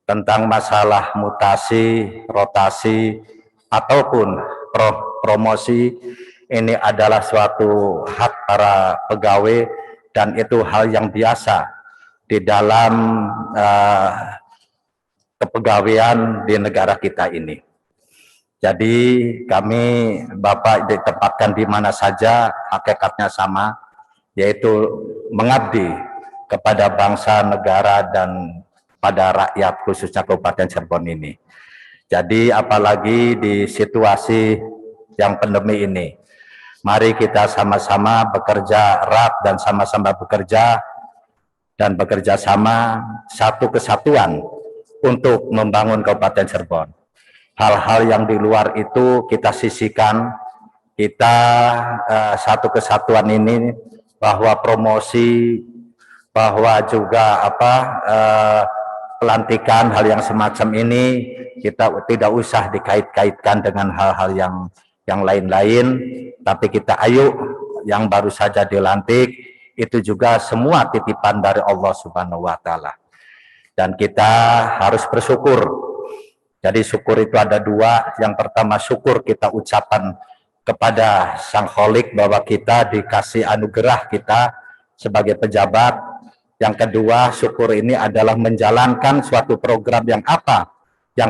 Tentang masalah mutasi, rotasi, ataupun promosi, ini adalah suatu hak para pegawai dan itu hal yang biasa di dalam kepegawaian di negara kita ini. Jadi kami Bapak ditempatkan di mana saja, hakikatnya sama, yaitu mengabdi kepada bangsa, negara, dan pada rakyat khususnya Kabupaten Cirebon ini. Jadi apalagi di situasi yang pandemi ini, mari kita sama-sama bekerja erat dan sama-sama bekerja dan bekerja sama satu kesatuan untuk membangun Kabupaten Cirebon. Hal-hal yang di luar itu kita sisihkan, kita satu kesatuan ini, bahwa promosi, bahwa juga pelantikan, hal yang semacam ini kita tidak usah dikait-kaitkan dengan hal-hal yang lain-lain, tapi kita ayo yang baru saja dilantik itu juga semua titipan dari Allah Subhanahu wa taala. Dan kita harus bersyukur. Jadi syukur itu ada dua. Yang pertama syukur kita ucapan kepada Sang Kholik bahwa kita dikasih anugerah kita sebagai pejabat. Yang kedua syukur ini adalah menjalankan suatu program yang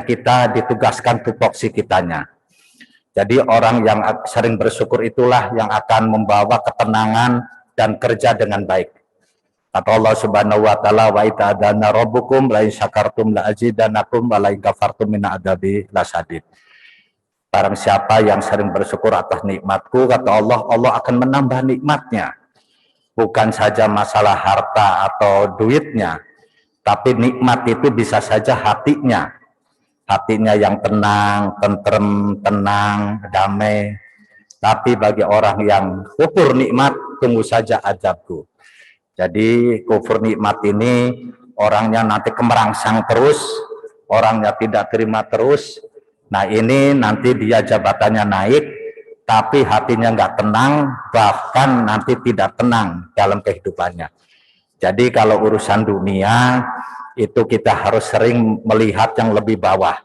kita ditugaskan tupoksi kitanya. Jadi orang yang sering bersyukur itulah yang akan membawa ketenangan dan kerja dengan baik. Kata Allah Subhanahu wa taala, wa ita'adana rabbukum la in syakartum la azidanakum wa la in kafartum min adabi lasadid. Barang siapa yang sering bersyukur atas nikmatku, kata Allah, Allah akan menambah nikmatnya. Bukan saja masalah harta atau duitnya, tapi nikmat itu bisa saja hatinya. Hatinya yang tenang, tentrem, tenang, damai. Tapi bagi orang yang kufur nikmat, tunggu saja azabku. Jadi kufur nikmat ini orangnya nanti kemerangsang terus, orangnya tidak terima terus. Nah ini nanti dia jabatannya naik, tapi hatinya nggak tenang, bahkan nanti tidak tenang dalam kehidupannya. Jadi kalau urusan dunia, itu kita harus sering melihat yang lebih bawah.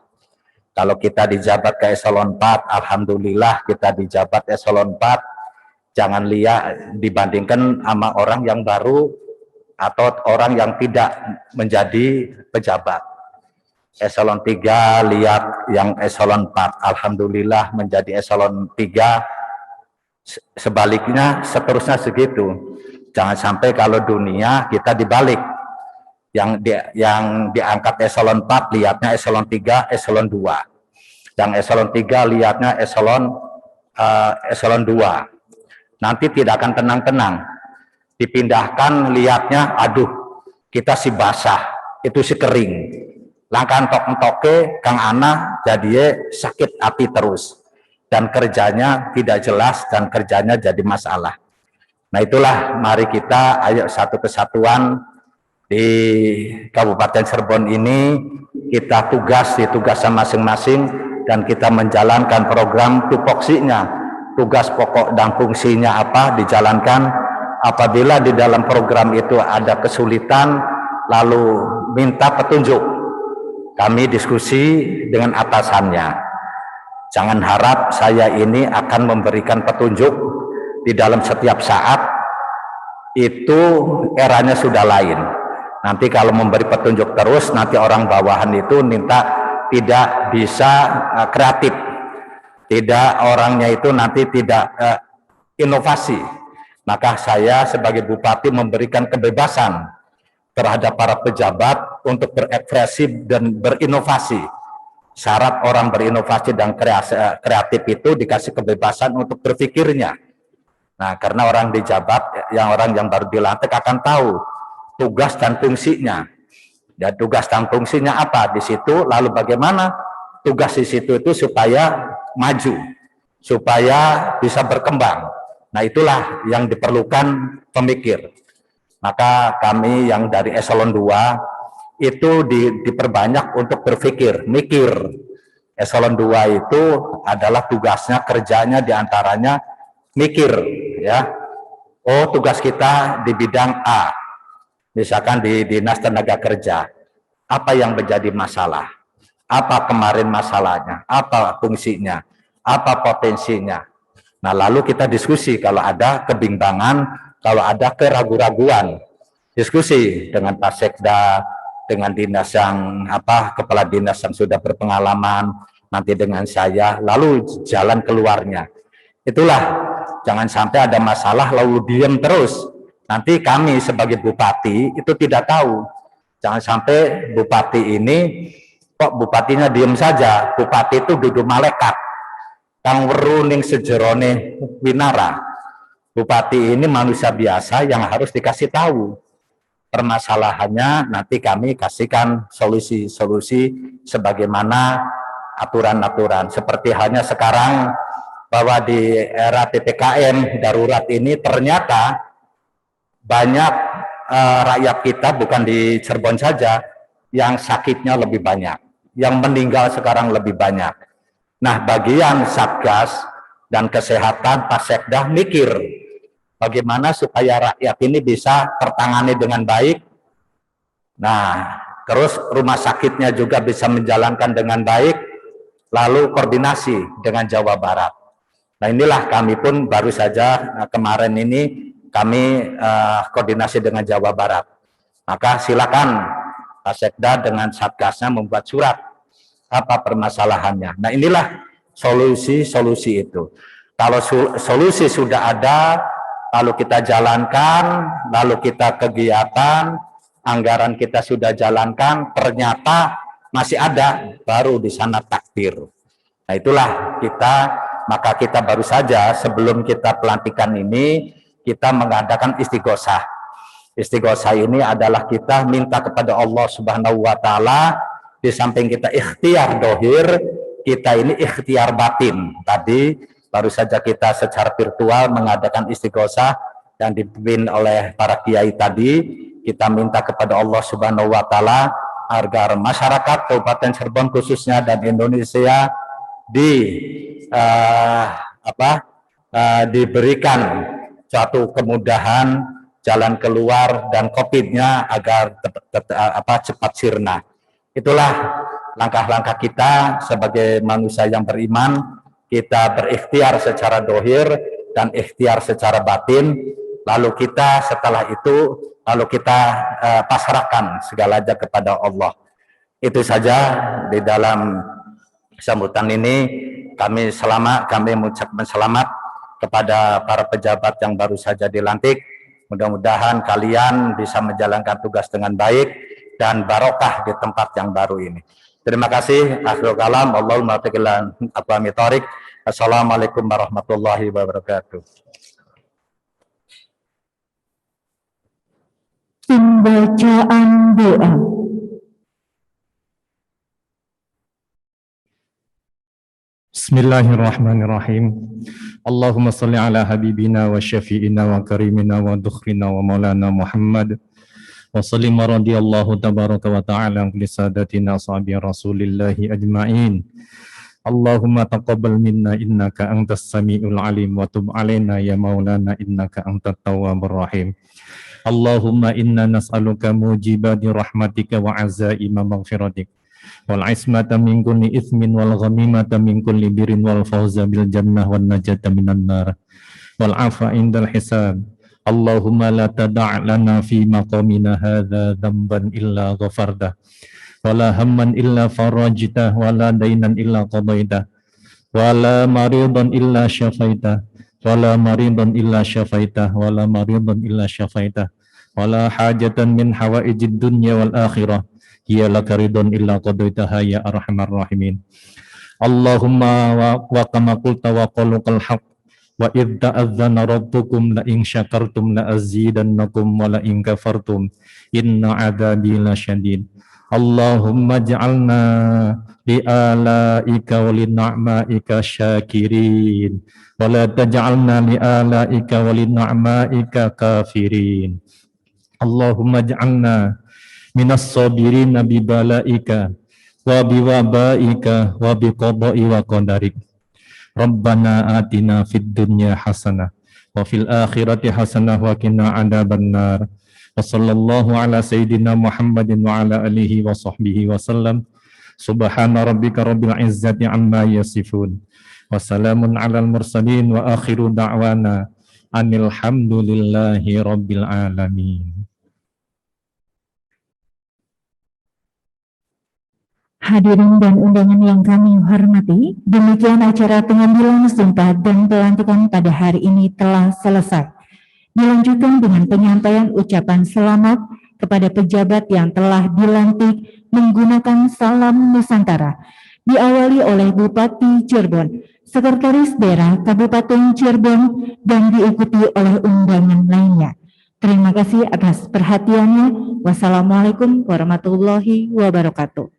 Kalau kita dijabat ke eselon 4, alhamdulillah kita dijabat eselon 4, jangan lihat dibandingkan sama orang yang baru atau orang yang tidak menjadi pejabat. Eselon 3 lihat yang eselon 4, alhamdulillah menjadi eselon 3, sebaliknya seterusnya segitu. Jangan sampai kalau dunia kita dibalik. Yang diangkat eselon 4 lihatnya eselon 3, eselon 2. Yang eselon 3 lihatnya eselon 2. Nanti tidak akan tenang-tenang. Dipindahkan lihatnya, aduh, kita si basah, itu si kering. Langkah entok-entoke Kang Ana jadi sakit hati terus. Dan kerjanya tidak jelas dan kerjanya jadi masalah. Nah itulah mari kita ayo satu kesatuan Di Kabupaten Cirebon ini kita di tugasnya masing-masing dan kita menjalankan program tupoksinya, tugas pokok dan fungsinya apa dijalankan. Apabila di dalam program itu ada kesulitan, lalu minta petunjuk, kami diskusi dengan atasannya. Jangan harap saya ini akan memberikan petunjuk di dalam setiap saat, itu eranya sudah lain. Nanti kalau memberi petunjuk terus, nanti orang bawahan itu minta tidak bisa kreatif, tidak orangnya itu nanti tidak inovasi. Maka saya sebagai bupati memberikan kebebasan terhadap para pejabat untuk berekspresi dan berinovasi. Syarat orang berinovasi dan kreatif itu dikasih kebebasan untuk berpikirnya. Nah, karena orang dijabat, orang yang baru dilantik akan tahu tugas dan fungsinya. Dan tugas dan fungsinya apa di situ, lalu bagaimana tugas di situ itu supaya maju, supaya bisa berkembang. Nah, itulah yang diperlukan pemikir. Maka kami yang dari eselon 2 itu diperbanyak untuk berpikir, mikir. Eselon 2 itu adalah tugasnya, kerjanya diantaranya mikir, ya. Oh, tugas kita di bidang A, misalkan di Dinas Tenaga Kerja, apa yang menjadi masalah? Apa kemarin masalahnya? Apa fungsinya? Apa potensinya? Nah, lalu kita diskusi kalau ada kebimbangan, kalau ada keraguan-raguan, diskusi dengan Pak Sekda, dengan dinas yang kepala dinas yang sudah berpengalaman, nanti dengan saya, lalu jalan keluarnya. Itulah, jangan sampai ada masalah lalu diam terus. Nanti kami sebagai bupati itu tidak tahu. Jangan sampai bupati ini kok bupatinya diam saja. Bupati itu duduk malaikat. Kang weruning sejerone winara. Bupati ini manusia biasa yang harus dikasih tahu permasalahannya. Nanti kami kasihkan solusi-solusi sebagaimana aturan-aturan. Seperti halnya sekarang bahwa di era PPKM darurat ini ternyata banyak rakyat kita, bukan di Cirebon saja, yang sakitnya lebih banyak, yang meninggal sekarang lebih banyak. Nah, bagian Satgas dan Kesehatan Pak Sekda mikir bagaimana supaya rakyat ini bisa tertangani dengan baik. Nah, terus rumah sakitnya juga bisa menjalankan dengan baik, lalu koordinasi dengan Jawa Barat. Nah, inilah kami pun baru saja kemarin ini kami koordinasi dengan Jawa Barat. Maka silakan Pak Sekda dengan Satgasnya membuat surat apa permasalahannya. Nah, inilah solusi-solusi itu. Kalau solusi sudah ada, lalu kita jalankan, lalu kita kegiatan, anggaran kita sudah jalankan, ternyata masih ada, baru di sana takbir. Nah, itulah maka kita baru saja sebelum kita pelantikan ini, kita mengadakan istighosah. Istighosah ini adalah kita minta kepada Allah Subhanahu wa Ta'ala, di samping kita ikhtiar dohir, kita ini ikhtiar batin. Tadi baru saja kita secara virtual mengadakan istighosah yang dipimpin oleh para kiai tadi. Kita minta kepada Allah Subhanahu wa Ta'ala agar masyarakat Kabupaten Cirebon khususnya dan Indonesia diberikan suatu kemudahan jalan keluar dan COVID-nya agar cepat sirna. Itulah langkah-langkah kita sebagai manusia yang beriman. Kita berikhtiar secara dohir dan ikhtiar secara batin. Lalu kita setelah itu, lalu kita pasrahkan segalanya kepada Allah. Itu saja di dalam sambutan ini. Kami mengucapkan selamat kepada para pejabat yang baru saja dilantik. Mudah-mudahan kalian bisa menjalankan tugas dengan baik dan barokah di tempat yang baru ini. Terima kasih. Akhirul kalam. Allahumma taqillan aqwami tariq. Assalamualaikum warahmatullahi wabarakatuh. Pembacaan doa. Bismillahirrahmanirrahim. Allahumma salli ala habibina wa syafi'ina wa karimina wa dukhrina wa maulana Muhammad وسلم رضي الله تبارك وتعالى عن كل سادتنا أصحاب رسول الله أجمعين. اللهم تقبل منا إنك أنت السميع العليم وتب علينا يا مولانا إنك أنت التواب الرحيم. اللهم إنا نسألك موجبات رحمتك وعزائم مغفرتك والعصمة من كل إثم والغنيمة من كل بر والفوز بالجنة والنجاة من النار والعفو عند الحساب. اللهم لا تدع لنا في مقامنا هذا ذنبا إلا غفرته ولا هما إلا فرجته ولا دينا إلا قضيته ولا مريضا إلا شفيته ولا مريضا إلا شفيته ولا مريضا إلا شفيته ولا حاجة من حوائج الدنيا والآخرة هي لك رضا إلا قضيتها يا أرحم الراحمين. اللهم وكما قلت وقولك الحق وإذ تأذن ربكم لئن شكرتم لأزيدنكم ولئن كفرتم إن عذابي لشديد. اللهم اجعلنا لآلائك ولنعمائك شاكرين ولا تجعلنا لآلائك ولنعمائك كافرين. اللهم اجعلنا من الصابرين ببلائك وبوبائك وبقضاء وقدرك. ربنا آتنا في الدنيا حسنة وفي الآخرة حسنة وقنا عذاب النار. وصلى الله على سيدنا محمد وعلى آله وصحبه وسلم. سبحان ربك رب العزة عما يصفون وسلام على المرسلين وآخر دعوانا أن الحمد لله رب العالمين. Hadirin dan undangan yang kami hormati, demikian acara pengambilan sumpah dan pelantikan pada hari ini telah selesai. Dilanjutkan dengan penyampaian ucapan selamat kepada pejabat yang telah dilantik menggunakan salam Nusantara, diawali oleh Bupati Cirebon, Sekretaris Daerah Kabupaten Cirebon, dan diikuti oleh undangan lainnya. Terima kasih atas perhatiannya. Wassalamualaikum warahmatullahi wabarakatuh.